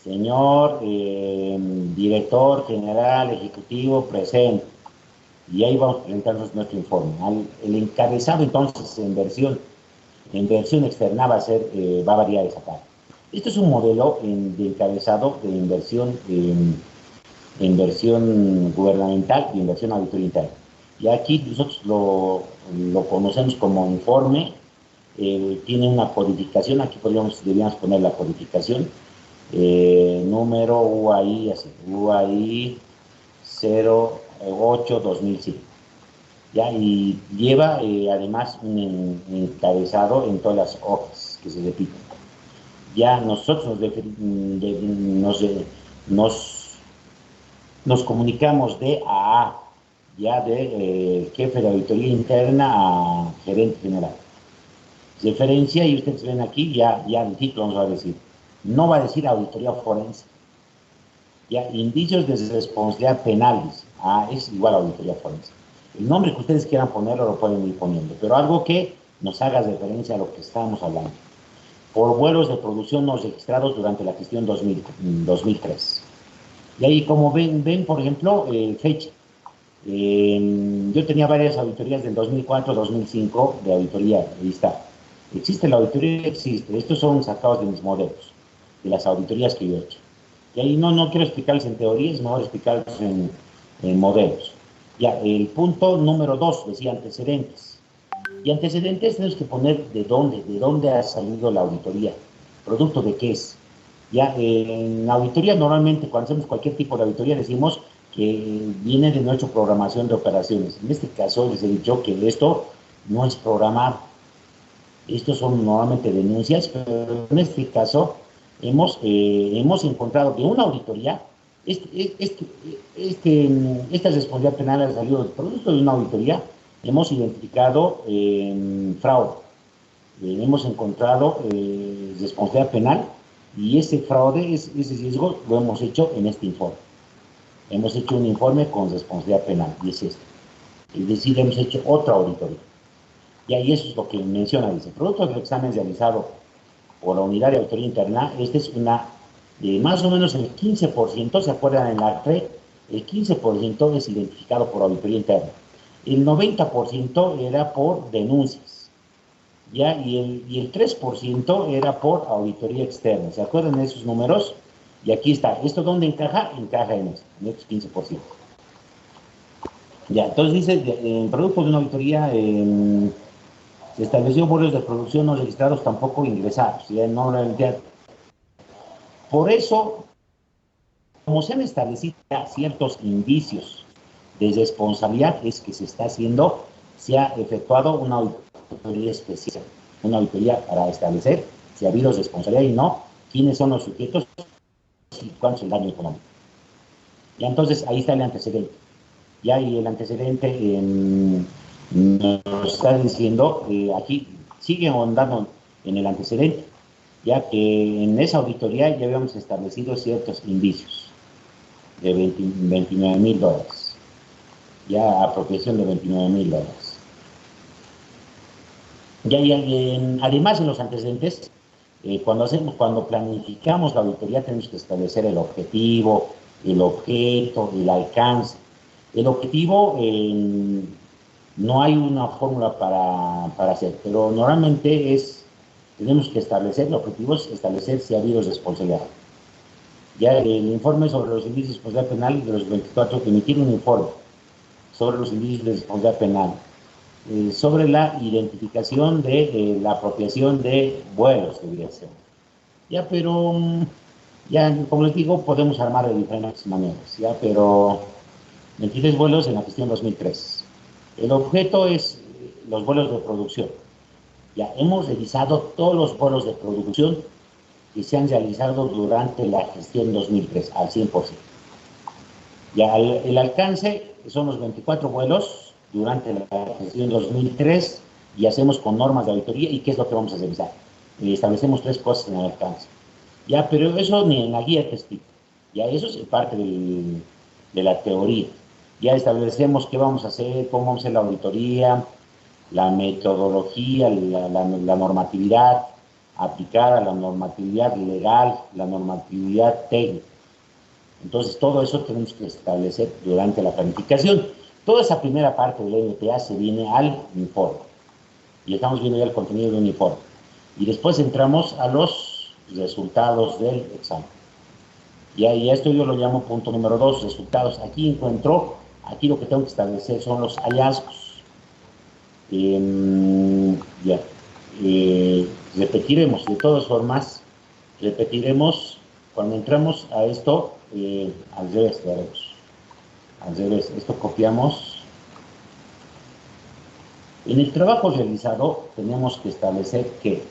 Señor director general ejecutivo presente. Y ahí vamos a presentarnos nuestro informe. El encabezado entonces en versión externa va a variar esa parte. Este es un modelo de encabezado de inversión gubernamental y inversión auditoría interna. Y aquí nosotros lo conocemos como informe, tiene una codificación, aquí deberíamos poner la codificación, número UAI, así, UAI 08-2005. ¿Ya? Y lleva además un encabezado en todas las hojas que se repiten. Ya nosotros nos comunicamos de a, ya de jefe de auditoría interna a gerente general. Referencia, y ustedes ven aquí, ya el título nos va a decir, no va a decir auditoría forense. Ya, indicios de responsabilidad penal, es igual a auditoría forense. El nombre que ustedes quieran ponerlo lo pueden ir poniendo, pero algo que nos haga referencia a lo que estábamos hablando. Por vuelos de producción no registrados durante la gestión 2003. Y ahí, como ven por ejemplo, fecha. Yo tenía varias auditorías del 2004-2005 de auditoría, ahí está. ¿Existe la auditoría? Existe. Estos son sacados de mis modelos, de las auditorías que yo he hecho. Y ahí no quiero explicarles en teoría, es mejor explicarles en modelos. Ya, el punto número 2 decía antecedentes. Y antecedentes tenemos que poner de dónde ha salido la auditoría, producto de qué es. Ya, en auditoría normalmente cuando hacemos cualquier tipo de auditoría decimos que viene de nuestra programación de operaciones. En este caso les he dicho que esto no es programado. Estos son normalmente denuncias, pero en este caso hemos encontrado que una auditoría, esta responsabilidad penal ha salido del producto de una auditoría, hemos identificado fraude, hemos encontrado responsabilidad penal y ese fraude, ese riesgo lo hemos hecho en este informe. Hemos hecho un informe con responsabilidad penal y es este. Es decir, hemos hecho otra auditoría. Y ahí eso es lo que menciona, dice, producto del examen realizado por la unidad de auditoría interna, esta es una, más o menos el 15%, ¿se acuerdan en la red? El 15% es identificado por auditoría interna. El 90% era por denuncias, ¿ya? Y el 3% era por auditoría externa. ¿Se acuerdan de esos números? Y aquí está. ¿Esto dónde encaja? Encaja en estos 15%. Ya, entonces dice, en producto de una auditoría, se estableció vuelos de producción no registrados, tampoco ingresados. ¿Ya? Por eso, como se han establecido ciertos indicios de responsabilidad, es que se ha efectuado una auditoría especial, una auditoría para establecer si ha habido responsabilidad y no, quiénes son los sujetos y cuánto es el daño económico. Ya, entonces ahí está el antecedente. Ya, y el antecedente nos está diciendo, aquí sigue ahondando en el antecedente, ya que en esa auditoría ya habíamos establecido ciertos indicios de $29,000, ya apropiación de $29,000. Ya, además en los antecedentes, cuando planificamos la auditoría tenemos que establecer el objetivo, el objeto, el alcance. El objetivo, no hay una fórmula para hacer, pero normalmente tenemos que establecer, el objetivo es establecer si ha habido responsabilidad. Ya el informe sobre los indicios de responsabilidad penal de los 24, emitir un informe sobre los indicios de responsabilidad penal, sobre la identificación de la apropiación de vuelos, debería ser. Ya, pero, ya, como les digo, podemos armar de diferentes maneras, ya, pero 23 vuelos en la gestión 2003. El objeto es los vuelos de producción. Ya hemos revisado todos los vuelos de producción que se han realizado durante la gestión 2003, al 100%. Ya el alcance son los 24 vuelos durante la gestión 2003 y hacemos con normas de auditoría. ¿Y qué es lo que vamos a revisar? Establecemos 3 cosas en el alcance. Ya, pero eso ni en la guía te explica. Ya, eso es parte de la teoría. Ya establecemos qué vamos a hacer, cómo vamos a hacer la auditoría, la metodología, la normatividad aplicada, la normatividad legal, la normatividad técnica. Entonces, todo eso tenemos que establecer durante la planificación. Toda esa primera parte del NPA se viene al informe. Y estamos viendo ya el contenido del informe. Y después entramos a los resultados del examen. Y esto yo lo llamo punto número 2, resultados. Aquí lo que tengo que establecer son los hallazgos. Repetiremos, de todas formas, cuando entramos a esto, al revés, esto copiamos. En el trabajo realizado tenemos que establecer que,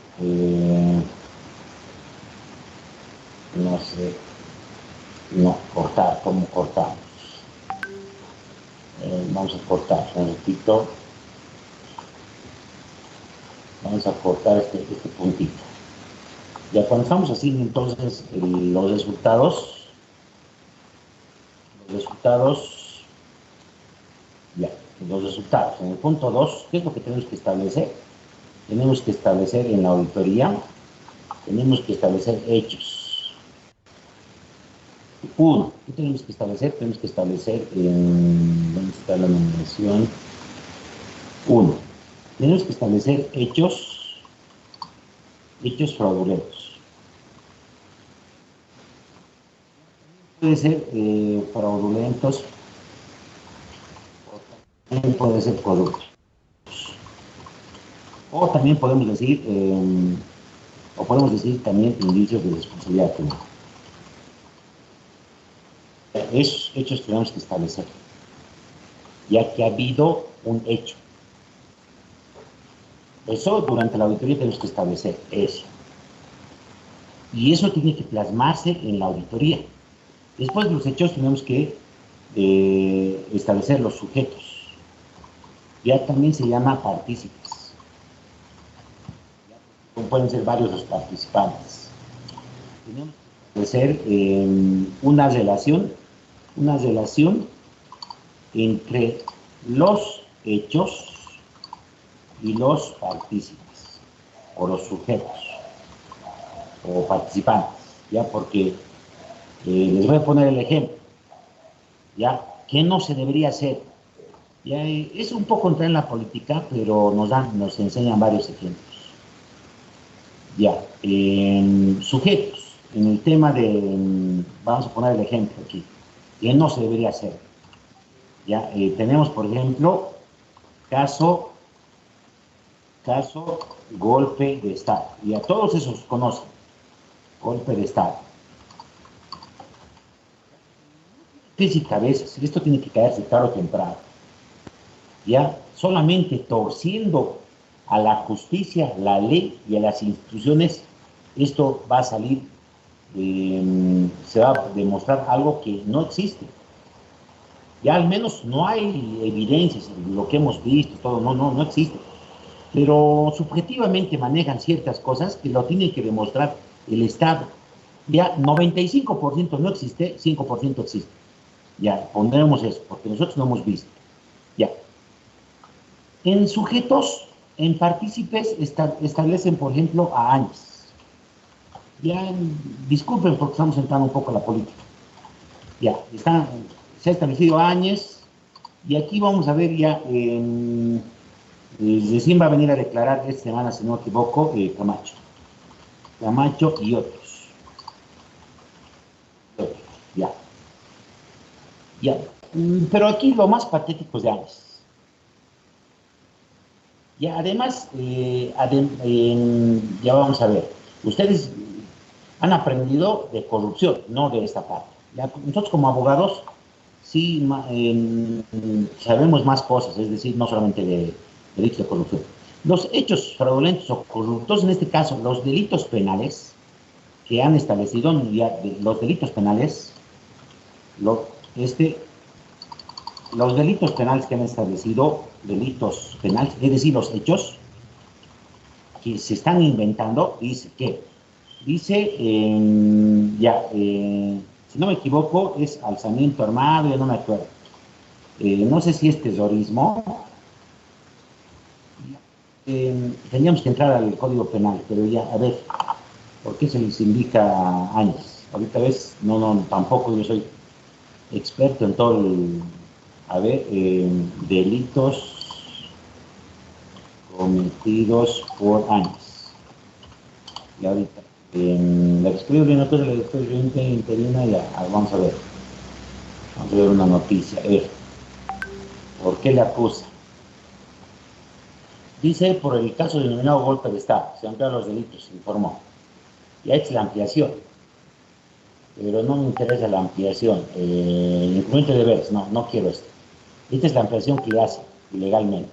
cortar, ¿cómo cortamos? Vamos a cortar, un ratito. Vamos a cortar este puntito. Ya cuando estamos haciendo entonces los resultados, en el punto 2, ¿qué es lo que tenemos que establecer? Tenemos que establecer en la auditoría, tenemos que establecer hechos. 1, ¿qué tenemos que establecer? Tenemos que establecer, ¿dónde está la numeración? 1, tenemos que establecer hechos hechos fraudulentos. Puede ser fraudulentos, o también puede ser corruptos. O también podemos decir, también indicios de responsabilidad penal. Esos hechos tenemos que establecer, ya que ha habido un hecho. Eso durante la auditoría tenemos que establecer eso. Y eso tiene que plasmarse en la auditoría. Después de los hechos tenemos que establecer los sujetos. Ya también se llama partícipes. Pueden ser varios los participantes. Tenemos que establecer una relación entre los hechos y los partícipes, o los sujetos, o participantes, ¿ya? Porque les voy a poner el ejemplo, ¿ya? ¿Qué no se debería hacer? Ya, es un poco entrar en la política, pero nos enseñan varios ejemplos. Ya, sujetos, en el tema de, vamos a poner el ejemplo aquí, ¿qué no se debería hacer? Ya, tenemos, por ejemplo, caso golpe de Estado. Y a todos esos conocen, golpe de Estado. Pies y cabezas, esto tiene que caerse tarde o temprano. Ya, solamente torciendo a la justicia, la ley y a las instituciones, esto va a salir, se va a demostrar algo que no existe. Ya al menos no hay evidencias de lo que hemos visto, todo, no existe. Pero subjetivamente manejan ciertas cosas que lo tiene que demostrar el Estado. Ya 95% no existe, 5% existe. Ya, pondremos eso, porque nosotros no hemos visto. Ya. En sujetos, en partícipes, establecen, por ejemplo, a Áñez. Ya, disculpen porque estamos entrando un poco a la política. Ya, se ha establecido a Áñez, y aquí vamos a ver ya, recién va a venir a declarar esta semana, si no me equivoco, Camacho y otros. Ya. Ya. Pero aquí lo más patético es de Áñez. Ya, además, ya vamos a ver, ustedes han aprendido de corrupción, no de esta parte. Ya, nosotros como abogados sí sabemos más cosas, es decir, no solamente de delitos de corrupción. Los hechos fraudulentos o corruptos, en este caso, los delitos penales que han establecido, ya, los delitos penales, los delitos penales que han establecido, delitos penales, es decir, los hechos que se están inventando, dice, si no me equivoco, es alzamiento armado, ya no me acuerdo. No sé si es terrorismo. Teníamos que entrar al Código Penal, pero ya, a ver, ¿por qué se les indica años? Ahorita ves, tampoco yo soy experto en todo el, delitos cometidos por años. Y ahorita, la escribo bien, la escribo interina, ya, vamos a ver una noticia, a ver, ¿por qué le acusa? Dice, por el caso denominado golpe de Estado, se ampliaron los delitos, se informó. Ya es la ampliación, pero no me interesa la ampliación. Incluyente de deberes, no quiero esto. Esta es la ampliación que hace ilegalmente.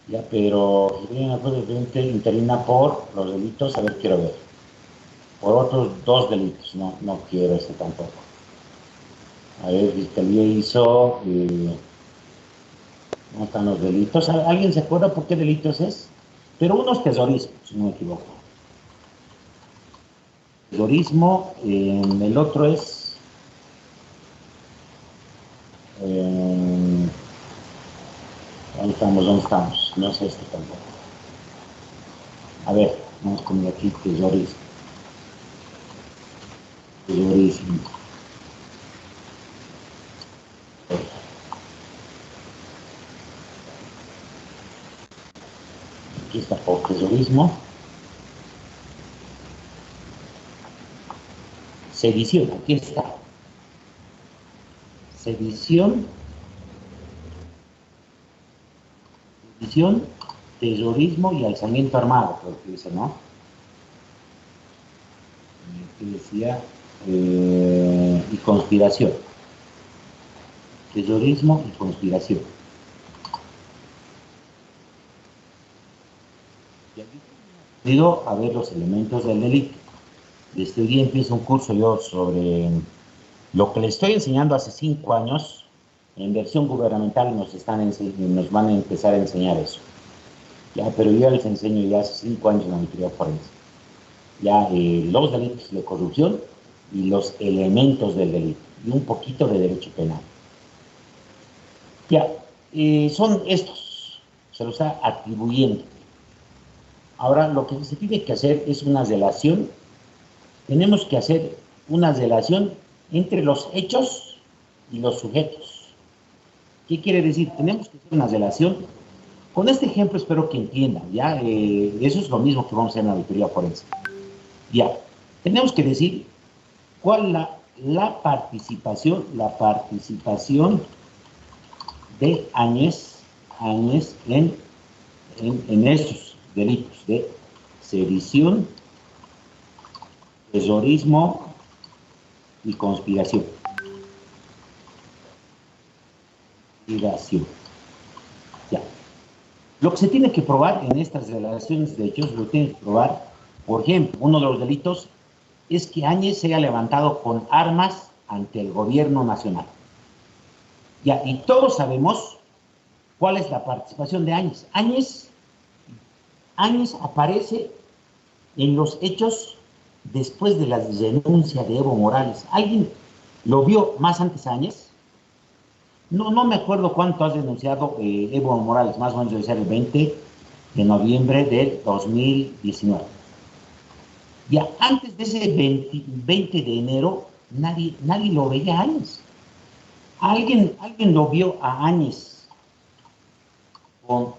Ya, pero si viene una frente interina por los delitos, a ver, quiero ver. Por otros 2 delitos, no quiero eso tampoco. A ver, Fiscalía hizo, ¿cómo están los delitos? ¿Alguien se acuerda por qué delitos es? Pero uno es terrorismo, si no me equivoco. Terrorismo, el otro es... ¿dónde estamos? No es este tampoco. A ver, vamos a poner aquí terrorismo. Aquí está por terrorismo. Sedición, aquí está. Sedición, terrorismo y alzamiento armado, creo que dice, ¿no? Aquí decía, y conspiración. Terrorismo y conspiración. Digo, a ver los elementos del delito. Desde hoy día empiezo un curso yo sobre lo que le estoy enseñando hace 5 años. En versión gubernamental nos van a empezar a enseñar eso. Ya, pero yo les enseño ya hace 5 años en la auditoría forense. Ya los delitos de corrupción y los elementos del delito. Y un poquito de derecho penal. Ya, son estos. Se los está atribuyendo. Ahora, lo que se tiene que hacer es una relación. Tenemos que hacer una relación entre los hechos y los sujetos. ¿Qué quiere decir? Tenemos que hacer una relación. Con este ejemplo espero que entiendan, ¿ya? Eso es lo mismo que vamos a hacer en la auditoría forense. Ya, tenemos que decir cuál la participación de Áñez en estos delitos de sedición, terrorismo y conspiración. Ya. Lo que se tiene que probar en estas relaciones de hechos, lo tiene que probar, por ejemplo, uno de los delitos es que Áñez se haya levantado con armas ante el gobierno nacional. Ya, y todos sabemos cuál es la participación de Áñez. Áñez aparece en los hechos después de la denuncia de Evo Morales. ¿Alguien lo vio más antes a Áñez? No me acuerdo cuánto has denunciado Evo Morales, más o menos debe ser el 20 de noviembre del 2019. Ya antes de ese 20 de enero, nadie lo veía a Áñez. ¿Alguien lo vio a Áñez con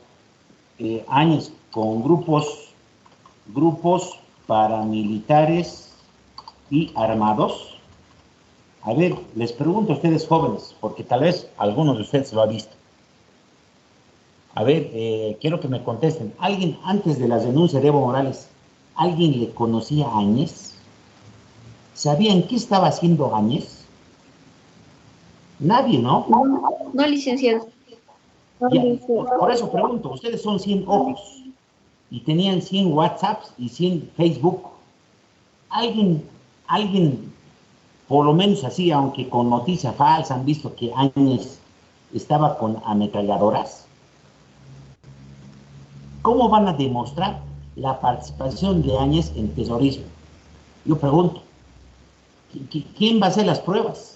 grupos paramilitares y armados? A ver, les pregunto a ustedes jóvenes, porque tal vez algunos de ustedes lo han visto. A ver, quiero que me contesten. ¿Alguien antes de las denuncias de Evo Morales, alguien le conocía a Áñez? ¿Sabían qué estaba haciendo Áñez? Nadie, ¿no? No, licenciado. Ya, por eso pregunto, ustedes son 100 ojos y tenían 100 WhatsApps y 100 Facebook. ¿Alguien, por lo menos así, aunque con noticia falsa, han visto que Áñez estaba con ametralladoras? ¿Cómo van a demostrar la participación de Áñez en terrorismo? Yo pregunto, ¿quién va a hacer las pruebas?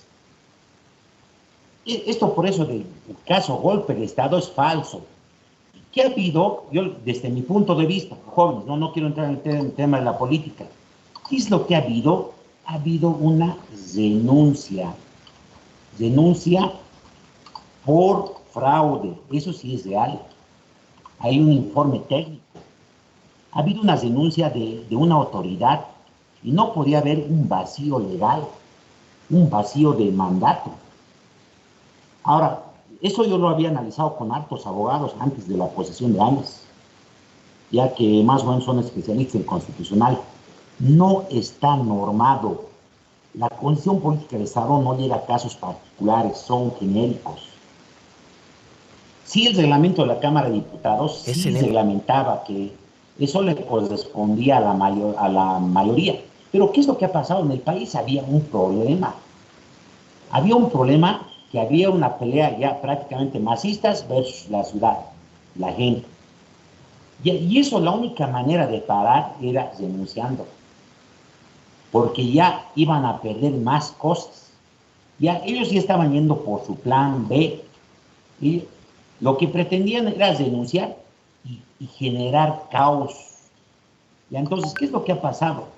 Esto por eso del caso golpe de Estado es falso. ¿Qué ha habido? Yo, desde mi punto de vista, jóvenes, no quiero entrar en el tema de la política. ¿Qué es lo que ha habido? Ha habido una denuncia por fraude. Eso sí es real. Hay un informe técnico. Ha habido una denuncia de una autoridad y no podía haber un vacío legal, un vacío de mandato. Ahora, eso yo lo había analizado con hartos abogados antes de la posesión de Áñez, ya que más o menos son especialistas en constitucional. No está normado. La Constitución Política del Estado no llega a casos particulares, son genéricos. Sí, el reglamento de la Cámara de Diputados sí reglamentaba que eso le correspondía a la mayoría. Pero ¿qué es lo que ha pasado en el país? Había un problema. Que había una pelea ya prácticamente masistas versus la ciudad, la gente. Y eso, la única manera de parar era denunciando, porque ya iban a perder más cosas. Ya ellos ya estaban yendo por su plan B, y lo que pretendían era denunciar y generar caos. Y entonces, ¿qué es lo que ha pasado?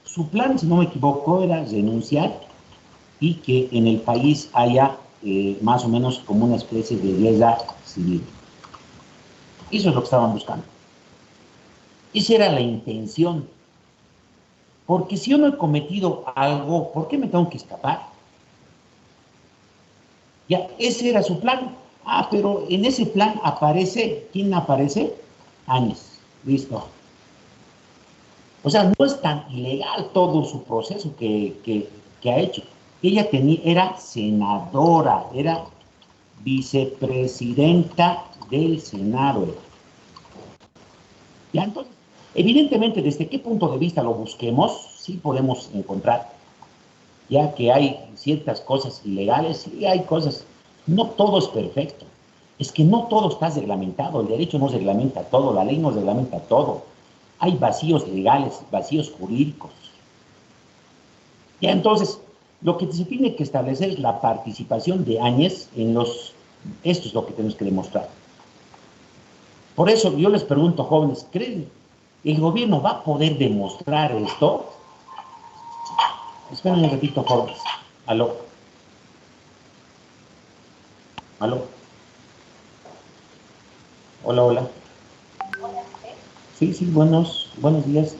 Su plan, si no me equivoco, era denunciar y que en el país haya más o menos como una especie de guerra civil. Eso es lo que estaban buscando. Esa era la intención. Porque si yo no he cometido algo, ¿por qué me tengo que escapar? Ya, ese era su plan. Ah, pero en ese plan aparece, ¿quién aparece? Áñez. Listo. O sea, no es tan ilegal todo su proceso que ha hecho. Ella tenía, era senadora, era vicepresidenta del Senado. Ya, entonces, evidentemente, desde qué punto de vista lo busquemos, sí podemos encontrar, ya que hay ciertas cosas ilegales y hay cosas, no todo es perfecto. Es que no todo está reglamentado, el derecho no reglamenta todo, la ley no reglamenta todo. Hay vacíos legales, vacíos jurídicos. Ya, entonces, lo que se tiene que establecer es la participación de Áñez en los... Esto es lo que tenemos que demostrar. Por eso yo les pregunto, jóvenes, ¿creen el gobierno va a poder demostrar esto? Esperen un ratito, jóvenes. Aló, aló. Hola, hola. Sí, sí, buenos días.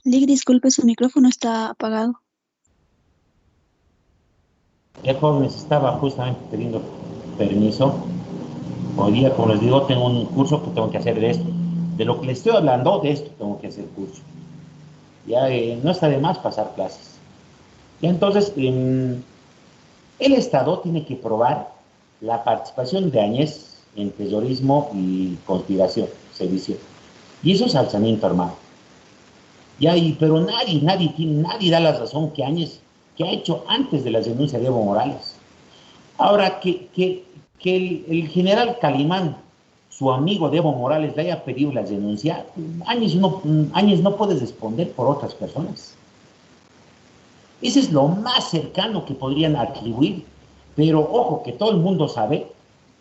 Lick, disculpe, su micrófono está apagado. Ya, jóvenes, estaba justamente pidiendo permiso. Hoy día, como les digo, tengo un curso que tengo que hacer de esto. De lo que les estoy hablando, de esto tengo que hacer curso. Ya no está de más pasar clases. Y entonces, el Estado tiene que probar la participación de Áñez en terrorismo y conspiración, sedición. Y eso es alzamiento armado. Ya, pero nadie da la razón que Áñez, que ha hecho antes de la denuncia de Evo Morales. Ahora, que el general Calimán, su amigo de Evo Morales, le haya pedido la denuncia, Áñez no puede responder por otras personas. Ese es lo más cercano que podrían atribuir, pero ojo, que todo el mundo sabe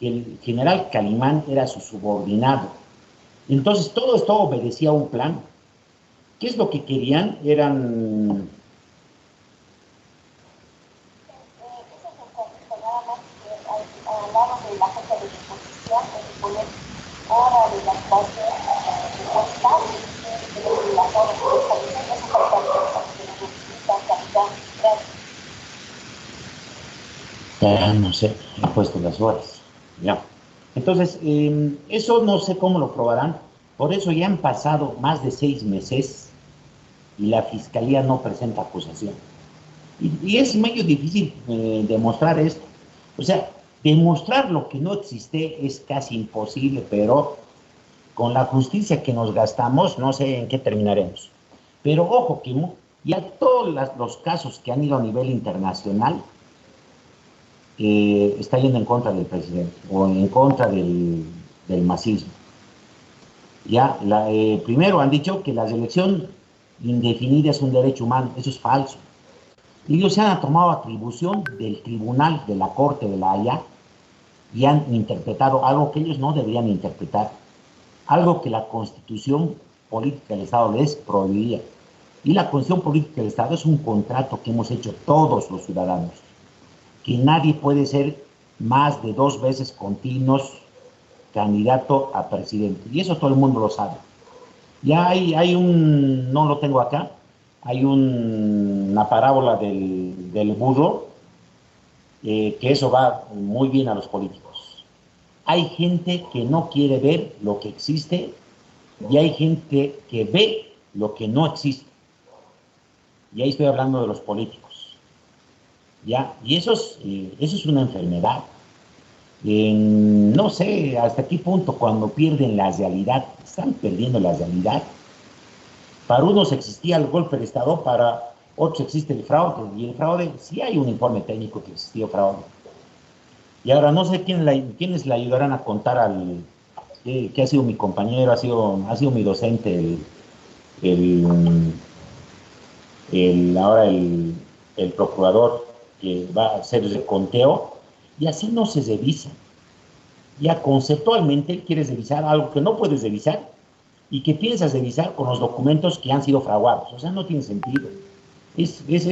que el general Calimán era su subordinado. Entonces todo esto obedecía a un plan. ¿Qué es lo que querían? Eran... Ya no sé, he puesto las horas. Ya. Entonces, eso no sé cómo lo probarán. Por eso ya han pasado más de 6 meses y la fiscalía no presenta acusación. Y es medio difícil demostrar esto. O sea, demostrar lo que no existe es casi imposible, pero con la justicia que nos gastamos, no sé en qué terminaremos. Pero ojo, que ya todos los casos que han ido a nivel internacional está yendo en contra del presidente o en contra del masismo. Ya, primero han dicho que la elección indefinida es un derecho humano. Eso es falso. Ellos se han tomado atribución del tribunal, de la Corte de la Haya, y han interpretado algo que ellos no deberían interpretar, algo que la Constitución Política del Estado les prohibía. Y la Constitución Política del Estado es un contrato que hemos hecho todos los ciudadanos, que nadie puede ser más de 2 veces continuos candidato a presidente. Y eso todo el mundo lo sabe. Ya hay no lo tengo acá, hay una parábola del burro, que eso va muy bien a los políticos. Hay gente que no quiere ver lo que existe y hay gente que ve lo que no existe. Y ahí estoy hablando de los políticos. ¿Ya? Y eso es una enfermedad. No sé hasta qué punto cuando pierden la realidad, están perdiendo la realidad. Para unos existía el golpe de Estado, para otros existe el fraude. Y el fraude, sí hay un informe técnico que existió fraude. Y ahora no sé quiénes le ayudarán a contar que ha sido mi compañero, ha sido mi docente, ahora el procurador que va a hacer el conteo, y así no se revisa. Ya conceptualmente quieres revisar algo que no puedes revisar y que piensas revisar con los documentos que han sido fraguados. O sea, no tiene sentido. Eso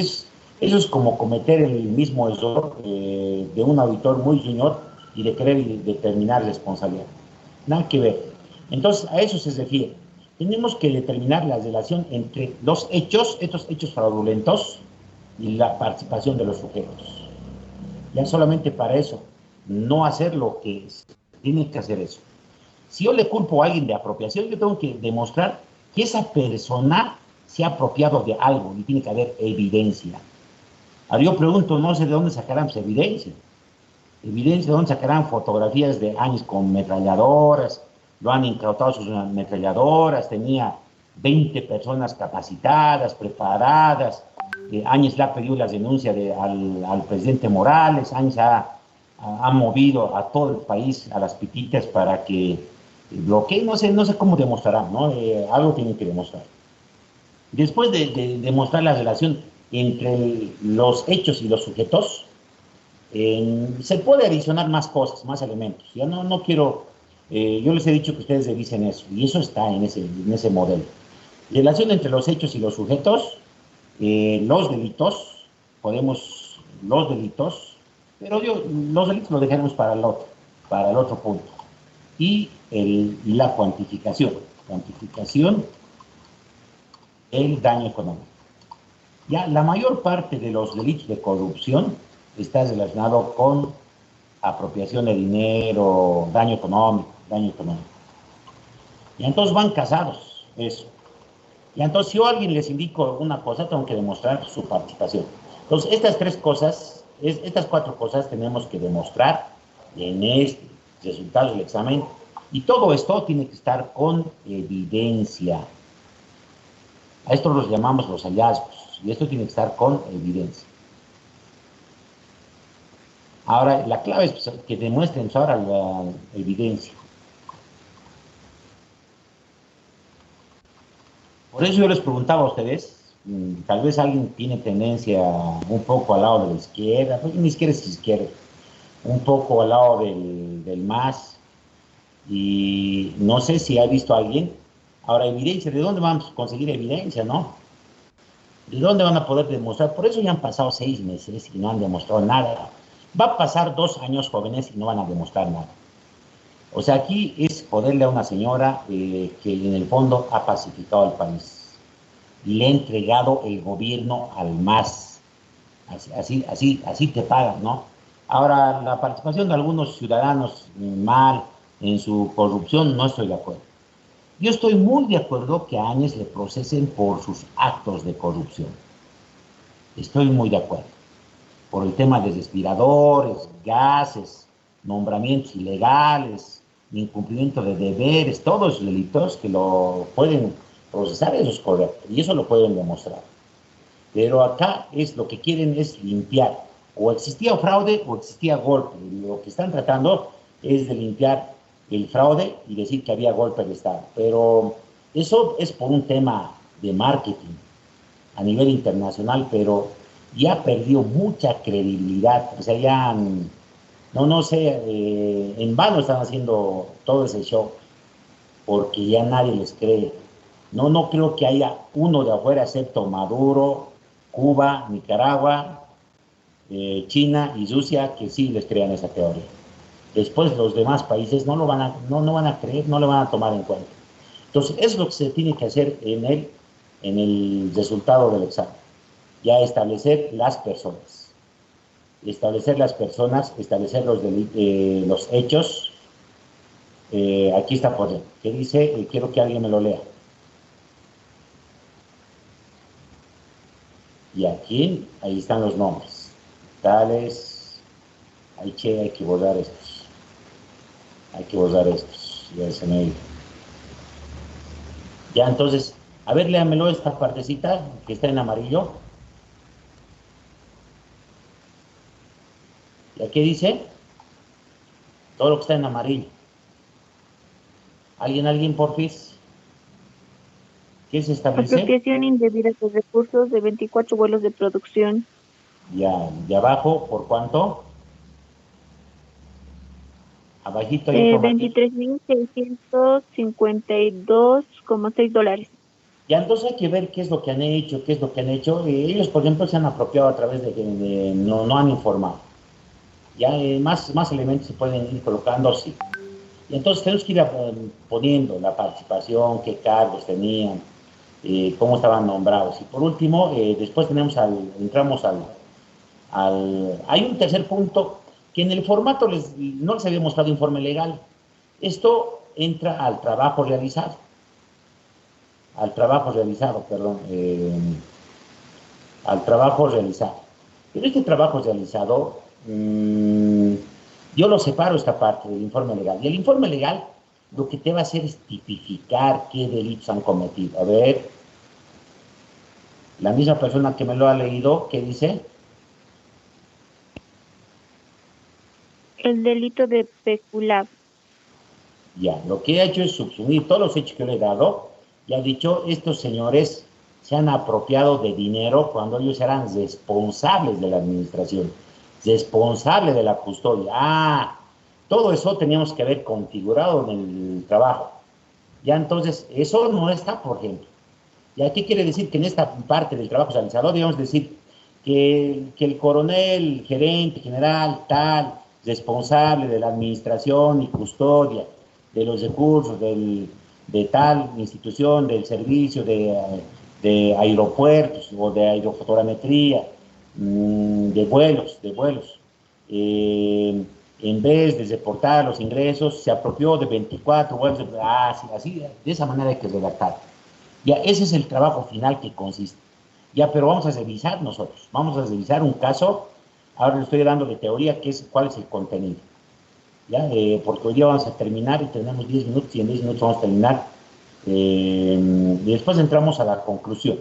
es como cometer el mismo error de un auditor muy junior y de querer determinar responsabilidad. Nada que ver. Entonces, a eso se refiere. Tenemos que determinar la relación entre los hechos, estos hechos fraudulentos, y la participación de los sujetos. Ya solamente para eso, no hacer lo que tiene que hacer eso. Si yo le culpo a alguien de apropiación, yo tengo que demostrar que esa persona se ha apropiado de algo y tiene que haber evidencia. Ahora yo pregunto, no sé de dónde sacarán pues, evidencia. Evidencia de dónde sacarán fotografías de Áñez con metralladoras, lo han incautado sus metralladoras, tenía 20 personas capacitadas, preparadas. Áñez le ha pedido la denuncia al presidente Morales, Áñez ha movido a todo el país a las pititas para que bloquee, no sé cómo demostrarán, ¿no? Algo tienen que demostrar. Después de demostrar la relación entre los hechos y los sujetos, se puede adicionar más cosas, más elementos. Ya no quiero, yo les he dicho que ustedes revisen eso, y eso está en ese modelo. Relación entre los hechos y los sujetos, los delitos, pero los delitos los dejaremos para el otro punto. Y la cuantificación del daño económico. Ya la mayor parte de los delitos de corrupción está relacionado con apropiación de dinero, daño económico. Y entonces van casados, eso. Y entonces si yo a alguien les indico una cosa, tengo que demostrar su participación. Entonces estas 4 cosas tenemos que demostrar en este resultado del examen. Y todo esto tiene que estar con evidencia. A esto los llamamos los hallazgos, y esto tiene que estar con evidencia. Ahora, la clave es que demuestren ahora la evidencia. Por eso yo les preguntaba a ustedes, tal vez alguien tiene tendencia un poco al lado de la izquierda, pues ni siquiera es izquierda, un poco al lado del MAS, y no sé si ha visto a alguien. Ahora, evidencia, ¿de dónde vamos a conseguir evidencia, no? ¿De dónde van a poder demostrar? Por eso ya han pasado 6 meses y no han demostrado nada. Va a pasar 2 años, jóvenes, y no van a demostrar nada. O sea, aquí es joderle a una señora que en el fondo ha pacificado al país. Y le ha entregado el gobierno al MAS. Así te pagan, ¿no? Ahora, la participación de algunos ciudadanos mal en su corrupción, no estoy de acuerdo. Yo estoy muy de acuerdo que a Áñez le procesen por sus actos de corrupción. Estoy muy de acuerdo. Por el tema de respiradores, gases, nombramientos ilegales, incumplimiento de deberes, todos los delitos que lo pueden procesar, eso es correcto. Y eso lo pueden demostrar. Pero acá lo que quieren es limpiar. O existía fraude o existía golpe. Lo que están tratando es de limpiar el fraude y decir que había golpe de Estado. Pero eso es por un tema de marketing a nivel internacional, pero ya perdió mucha credibilidad. O sea, ya, no sé, en vano están haciendo todo ese show, porque ya nadie les cree. No creo que haya uno de afuera, excepto Maduro, Cuba, Nicaragua, China y Rusia, que sí les crean esa teoría. Después los demás países no van a creer, no lo van a tomar en cuenta. Entonces, eso es lo que se tiene que hacer en el resultado del examen. Ya establecer las personas. Establecer los hechos. Aquí está por ejemplo, que dice, quiero que alguien me lo lea. Y aquí, ahí están los nombres. Tales, hay que borrar estos. Hay que borrar estos. Ya se me... Ya, entonces, a ver, léamelo esta partecita que está en amarillo. ¿Y aquí dice? Todo lo que está en amarillo. ¿Alguien, porfis? ¿Qué se establece? Apropiación indebida de recursos de 24 vuelos de producción. Ya, de abajo, ¿por cuánto? Abajito hay otro matiz. $23,652,6. Ya, entonces hay que ver qué es lo que han hecho, qué es lo que han hecho. Ellos, por ejemplo, se han apropiado a través de no han informado. Ya, más elementos se pueden ir colocando, sí. Y entonces tenemos que ir poniendo la participación, qué cargos tenían, cómo estaban nombrados. Y por último, después entramos hay un tercer punto que en el formato no les había mostrado informe legal. Esto entra al trabajo realizado. Pero este trabajo realizado, yo lo separo esta parte del informe legal. Y el informe legal lo que te va a hacer es tipificar qué delitos han cometido. A ver, la misma persona que me lo ha leído, ¿qué dice? El delito de peculado. Ya, lo que ha hecho es subsumir todos los hechos que le he dado y ha dicho, estos señores se han apropiado de dinero cuando ellos eran responsables de la administración, responsables de la custodia. Todo eso teníamos que haber configurado en el trabajo. Ya, entonces, eso no está, por ejemplo. ¿Y aquí quiere decir? Que en esta parte del trabajo realizador, debemos decir que el coronel, gerente general, tal, responsable de la administración y custodia de los recursos de tal institución, del servicio de aeropuertos o de aerofotogrametría, de vuelos, en vez de reportar los ingresos, se apropió de 24 vuelos, así, de esa manera hay que redactar. Ya, ese es el trabajo final que consiste. Ya, pero vamos a revisar nosotros, vamos a revisar un caso. Ahora le estoy dando de teoría cuál es el contenido. ¿Ya? Porque hoy día vamos a terminar y tenemos 10 minutos y en 10 minutos vamos a terminar. Y después entramos a la conclusión.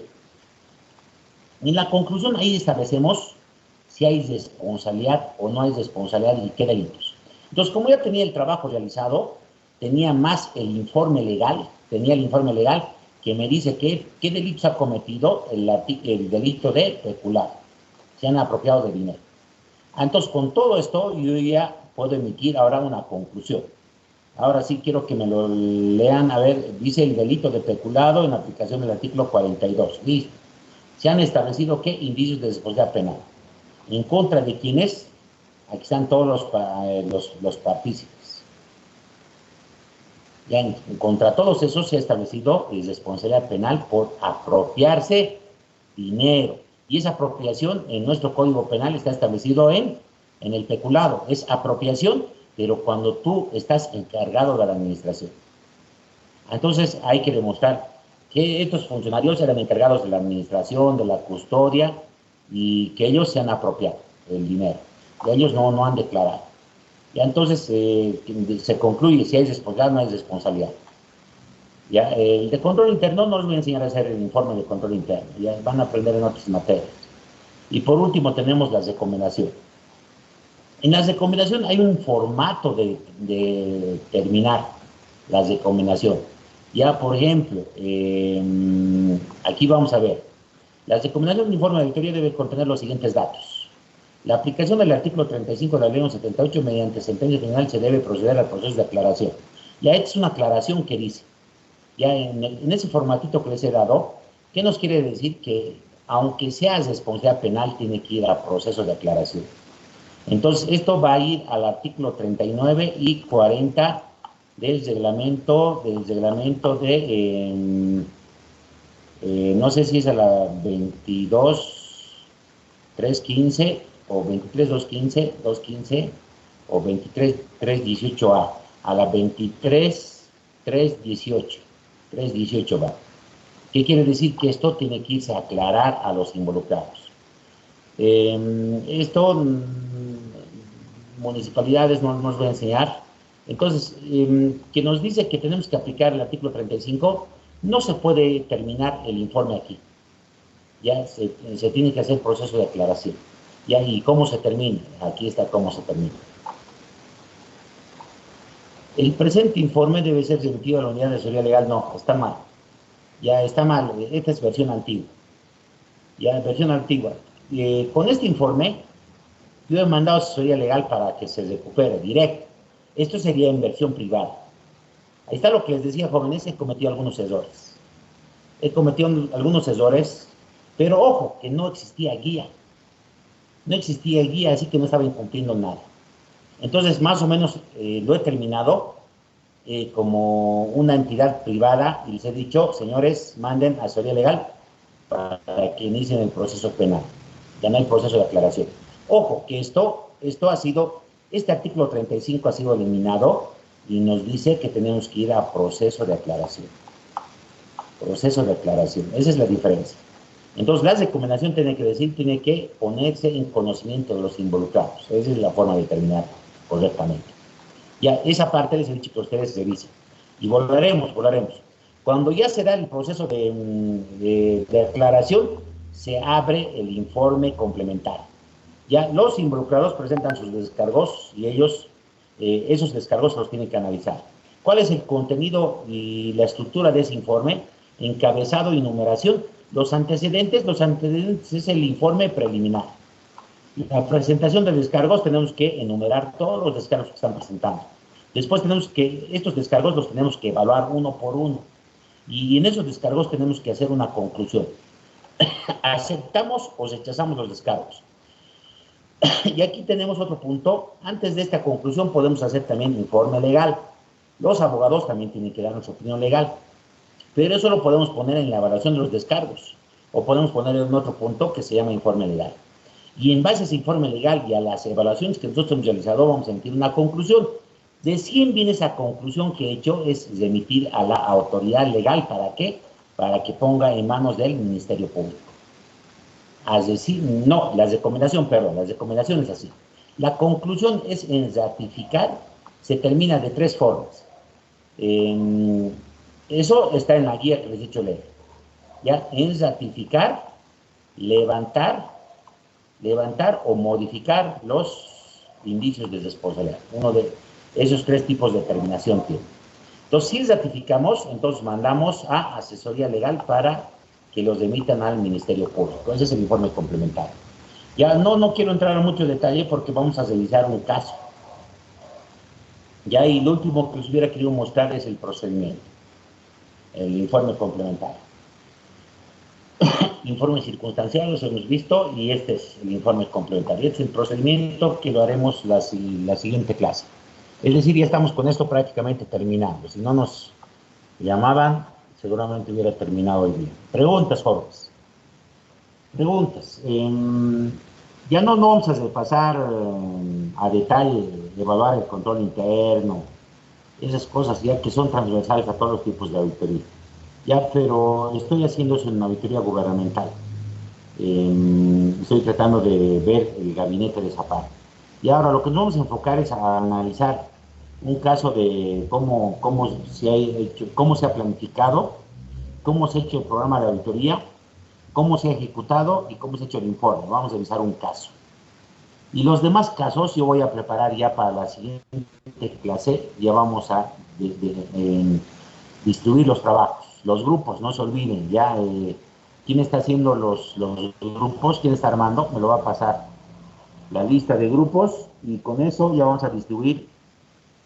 En la conclusión ahí establecemos si hay responsabilidad o no hay responsabilidad y qué delitos. Entonces, como ya tenía el trabajo realizado, tenía el informe legal que me dice qué delitos ha cometido el delito de peculado. Se han apropiado de dinero. Entonces, con todo esto, yo ya puedo emitir ahora una conclusión. Ahora sí quiero que me lo lean. A ver, dice el delito de peculado en aplicación del artículo 42. Listo. Se han establecido, ¿qué? Indicios de responsabilidad penal. ¿En contra de quiénes? Aquí están todos los partícipes. Ya contra todos esos se ha establecido responsabilidad penal por apropiarse dinero. Y esa apropiación en nuestro Código Penal está establecido en el peculado. Es apropiación, pero cuando tú estás encargado de la administración. Entonces hay que demostrar que estos funcionarios eran encargados de la administración, de la custodia, y que ellos se han apropiado del dinero. Y ellos no han declarado. Ya entonces se concluye si hay responsabilidad o no hay responsabilidad. Ya, el de control interno no les voy a enseñar a hacer el informe de control interno, ya van a aprender en otras materias. Y por último tenemos la recomendación. En la recomendación hay un formato de terminar la recomendación. Ya, por ejemplo, Aquí vamos a ver. La recomendación del informe de auditoría debe contener los siguientes datos. La aplicación del artículo 35 de la Ley 78 mediante sentencia final se debe proceder al proceso de aclaración. Ya esta es una aclaración que dice, ya en ese formatito que les he dado, ¿qué nos quiere decir? Que aunque sea responsabilidad penal, tiene que ir a proceso de aclaración. Entonces, esto va a ir al artículo 39 y 40 del reglamento de, no sé si es a la 22.315 o 23.215 o 23.318A, a la 23.318 va. ¿Qué quiere decir? Que esto tiene que irse a aclarar a los involucrados. Esto municipalidades no nos va a enseñar. Entonces, que nos dice que tenemos que aplicar el artículo 35, no se puede terminar el informe aquí. Ya se tiene que hacer proceso de aclaración. Ya, ¿y cómo se termina? Aquí está cómo se termina. El presente informe debe ser remitido a la unidad de asesoría legal. No, está mal. Ya está mal. Esta es versión antigua. Ya, versión antigua. Con este informe, yo he mandado asesoría legal para que se recupere directo. Esto sería en versión privada. Ahí está lo que les decía, jóvenes, he cometido algunos errores. He cometido algunos errores, pero ojo, que no existía guía. No existía guía, así que no estaba incumpliendo nada. Entonces, más o menos lo he terminado como una entidad privada y les he dicho, señores, manden asesoría legal para que inicien el proceso penal. Ya no hay proceso de aclaración. Ojo, que esto ha sido, este artículo 35 ha sido eliminado y nos dice que tenemos que ir a proceso de aclaración. Proceso de aclaración, esa es la diferencia. Entonces, la recomendación tiene que decir, tiene que ponerse en conocimiento de los involucrados. Esa es la forma de terminar correctamente. Ya, esa parte les he dicho que ustedes revisen. Y volaremos. Cuando ya se da el proceso de aclaración, se abre el informe complementario. Ya los involucrados presentan sus descargos y ellos, esos descargos los tienen que analizar. ¿Cuál es el contenido y la estructura de ese informe? Encabezado y numeración. Los antecedentes es el informe preliminar. La presentación de descargos tenemos que enumerar todos los descargos que están presentando. Después estos descargos los tenemos que evaluar uno por uno. Y en esos descargos tenemos que hacer una conclusión. ¿Aceptamos o rechazamos los descargos? Y aquí tenemos otro punto. Antes de esta conclusión podemos hacer también informe legal. Los abogados también tienen que dar su opinión legal. Pero eso lo podemos poner en la evaluación de los descargos. O podemos poner en otro punto que se llama informe legal. Y en base a ese informe legal y a las evaluaciones que nosotros hemos realizado, vamos a emitir una conclusión. De 100 viene esa conclusión que he hecho, es remitir a la autoridad legal. ¿Para qué? Para que ponga en manos del Ministerio Público. Es decir, no, la recomendación es así. La conclusión es en ratificar, se termina de 3 formas. Eso está en la guía que les he dicho leer. Ya, en ratificar, levantar o modificar los indicios de responsabilidad. Uno de esos 3 tipos de terminación tiene. Entonces, si ratificamos, entonces mandamos a asesoría legal para que los emitan al Ministerio Público. Ese es el informe complementario. Ya no quiero entrar en mucho detalle porque vamos a revisar un caso. Ya, y lo último que les hubiera querido mostrar es el procedimiento, el informe complementario. Informes circunstanciales hemos visto y este es el informe complementario. Este es el procedimiento que lo haremos la siguiente clase. Es decir, ya estamos con esto prácticamente terminando. Si no nos llamaban, seguramente hubiera terminado hoy día. Preguntas, jóvenes. Preguntas. Ya no vamos a repasar a detalle, evaluar el control interno, esas cosas ya que son transversales a todos los tipos de auditoría. Ya, pero estoy haciendo eso en una auditoría gubernamental. Estoy tratando de ver el gabinete de esa parte. Y ahora lo que nos vamos a enfocar es a analizar un caso de cómo se ha planificado, cómo se ha hecho el programa de auditoría, cómo se ha ejecutado y cómo se ha hecho el informe. Vamos a revisar un caso. Y los demás casos yo voy a preparar ya para la siguiente clase. Ya vamos a distribuir los trabajos. Los grupos, no se olviden, ya quién está haciendo los grupos, quién está armando, me lo va a pasar la lista de grupos y con eso ya vamos a distribuir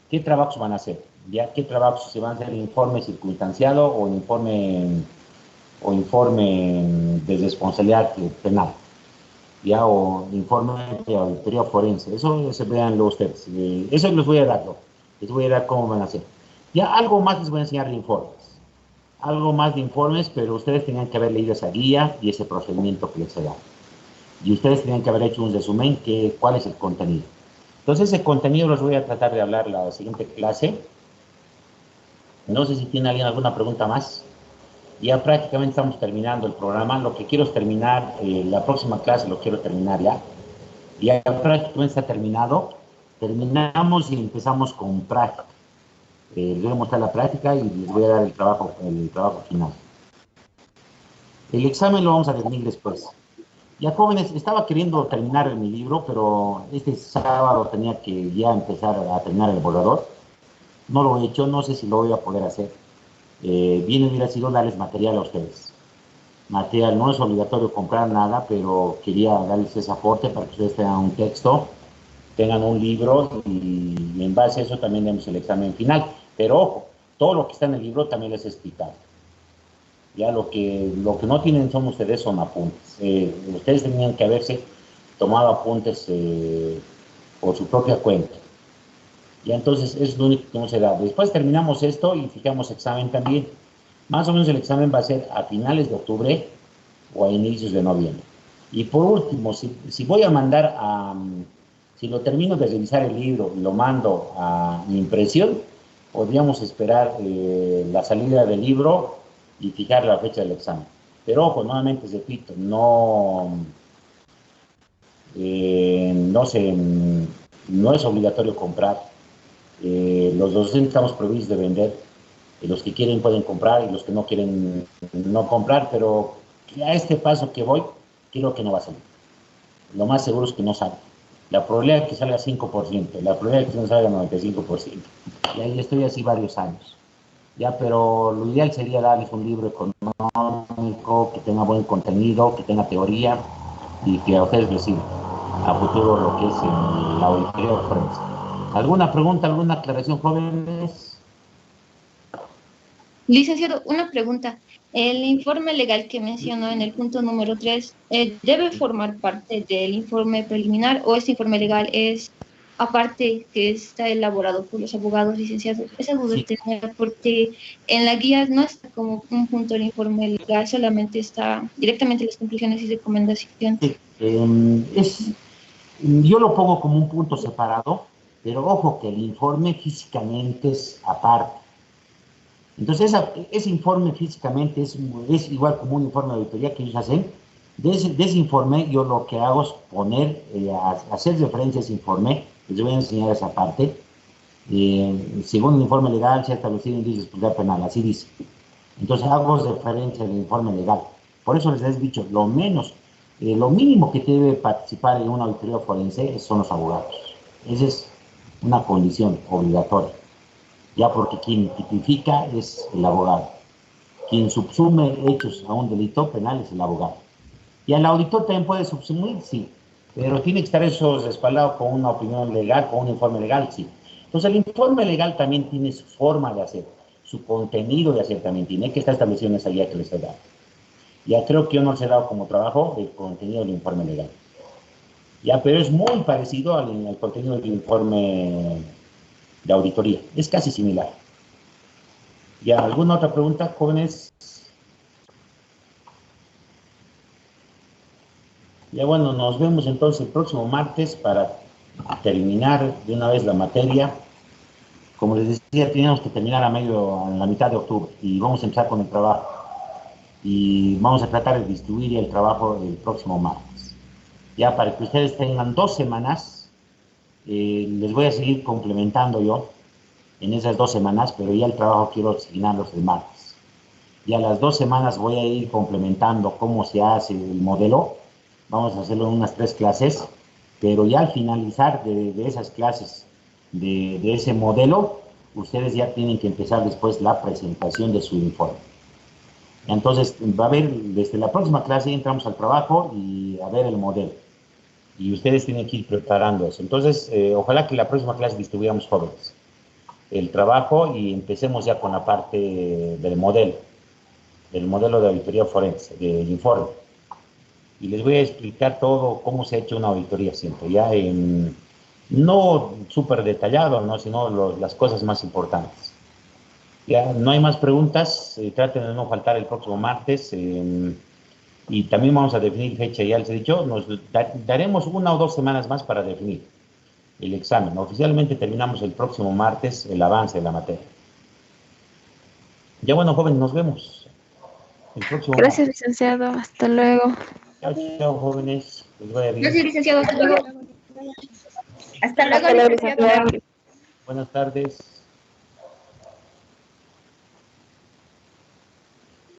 qué trabajos van a hacer, ya qué trabajos se van a hacer, informe circunstanciado o informe de responsabilidad penal, ya, o informe de auditoría forense. Eso se véanlo ustedes. Eso les voy a dar yo. Les voy a dar cómo van a hacer. Ya algo más les voy a enseñar de informes. Algo más de informes, pero ustedes tenían que haber leído esa guía y ese procedimiento que les he dado. Y ustedes tenían que haber hecho un resumen que cuál es el contenido. Entonces ese contenido los voy a tratar de hablar la siguiente clase. No sé si tiene alguien alguna pregunta más. Ya prácticamente estamos terminando el programa. Lo que quiero es terminar, la próxima clase lo quiero terminar ya. Ya prácticamente está terminado. Terminamos y empezamos con práctica. Les voy a mostrar la práctica y les voy a dar el trabajo final. El examen lo vamos a definir después. Ya, jóvenes, estaba queriendo terminar mi libro, pero este sábado tenía que ya empezar a terminar el borrador. No lo he hecho, no sé si lo voy a poder hacer. Bien hubiera sido darles material a ustedes. Material, no es obligatorio comprar nada, pero quería darles ese aporte para que ustedes tengan un texto, tengan un libro y en base a eso también demos el examen final. Pero ojo, todo lo que está en el libro también les he explicado. Ya lo que no tienen son ustedes son apuntes. Ustedes tenían que haberse tomado apuntes por su propia cuenta. Ya entonces es lo único que no se da. Después terminamos esto y fijamos examen también. Más o menos el examen va a ser a finales de octubre o a inicios de noviembre. Y por último, si voy a mandar si lo termino de revisar el libro y lo mando a impresión, podríamos esperar la salida del libro y fijar la fecha del examen. Pero ojo, nuevamente repito, no es obligatorio comprar. Los docentes estamos prohibidos de vender. Los que quieren pueden comprar y los que no quieren no comprar, pero a este paso que voy, creo que no va a salir. Lo más seguro es que no salga. La probabilidad de que salga 5%, la probabilidad de que no salga 95%. Y ahí estoy así varios años. Ya, pero lo ideal sería darles un libro económico, que tenga buen contenido, que tenga teoría y que a ustedes les sirva a futuro lo que es la auditoría forense. ¿Alguna pregunta, alguna aclaración, jóvenes? Licenciado, una pregunta. El informe legal que mencionó en el punto número 3, ¿debe formar parte del informe preliminar o este informe legal es aparte que está elaborado por los abogados licenciados? Esa duda tenía porque en la guía no está como un punto del informe legal, solamente está directamente las conclusiones y recomendaciones. Sí, yo lo pongo como un punto separado, pero ojo que el informe físicamente es aparte. Entonces, ese informe físicamente es igual como un informe de auditoría que ellos hacen. De ese informe, yo lo que hago es poner, hacer referencia a ese informe. Les voy a enseñar esa parte. Según el informe legal, se ha establecido un responsabilidad penal, así dice. Entonces, hago referencia al informe legal. Por eso les he dicho, lo mínimo que debe participar en una auditoría forense son los abogados. Esa es una condición obligatoria. Ya porque quien tipifica es el abogado. Quien subsume hechos a un delito penal es el abogado. Y el auditor también puede subsumir, sí, pero tiene que estar eso respaldado con una opinión legal, con un informe legal, sí. Entonces el informe legal también tiene su forma de hacer, su contenido de hacer también tiene que estar establecido en esa guía que les he dado. Ya creo que yo no les he dado como trabajo el contenido del informe legal. Ya, pero es muy parecido al contenido del informe de auditoría. Es casi similar. ¿Ya alguna otra pregunta, jóvenes? Ya bueno, nos vemos entonces el próximo martes para terminar de una vez la materia. Como les decía, teníamos que terminar en la mitad de octubre y vamos a empezar con el trabajo. Y vamos a tratar de distribuir el trabajo el próximo martes. Ya para que ustedes tengan 2 semanas, les voy a seguir complementando yo en esas 2 semanas, pero ya el trabajo quiero asignarlos el martes. Ya las 2 semanas voy a ir complementando cómo se hace el modelo. Vamos a hacerlo en unas 3 clases, pero ya al finalizar de esas clases, de ese modelo, ustedes ya tienen que empezar después la presentación de su informe. Entonces, va a haber, desde la próxima clase entramos al trabajo y a ver el modelo. Y ustedes tienen que ir preparando eso. Entonces, ojalá que la próxima clase distribuyamos, jóvenes, el trabajo y empecemos ya con la parte del modelo de auditoría forense, del informe. Y les voy a explicar todo cómo se ha hecho una auditoría siempre, ya en, no súper detallado, ¿no? Sino las cosas más importantes. Ya no hay más preguntas, traten de no faltar el próximo martes, y también vamos a definir fecha, ya les he dicho, nos daremos 1 o 2 semanas más para definir el examen. Oficialmente terminamos el próximo martes el avance de la materia. Ya bueno, jóvenes, nos vemos el próximo Gracias, martes. licenciado. Hasta luego. Chao, chao, jóvenes. Que les vaya bien. Gracias, licenciado. Hasta luego. Hasta luego, Hasta luego, licenciado. licenciado. Buenas tardes.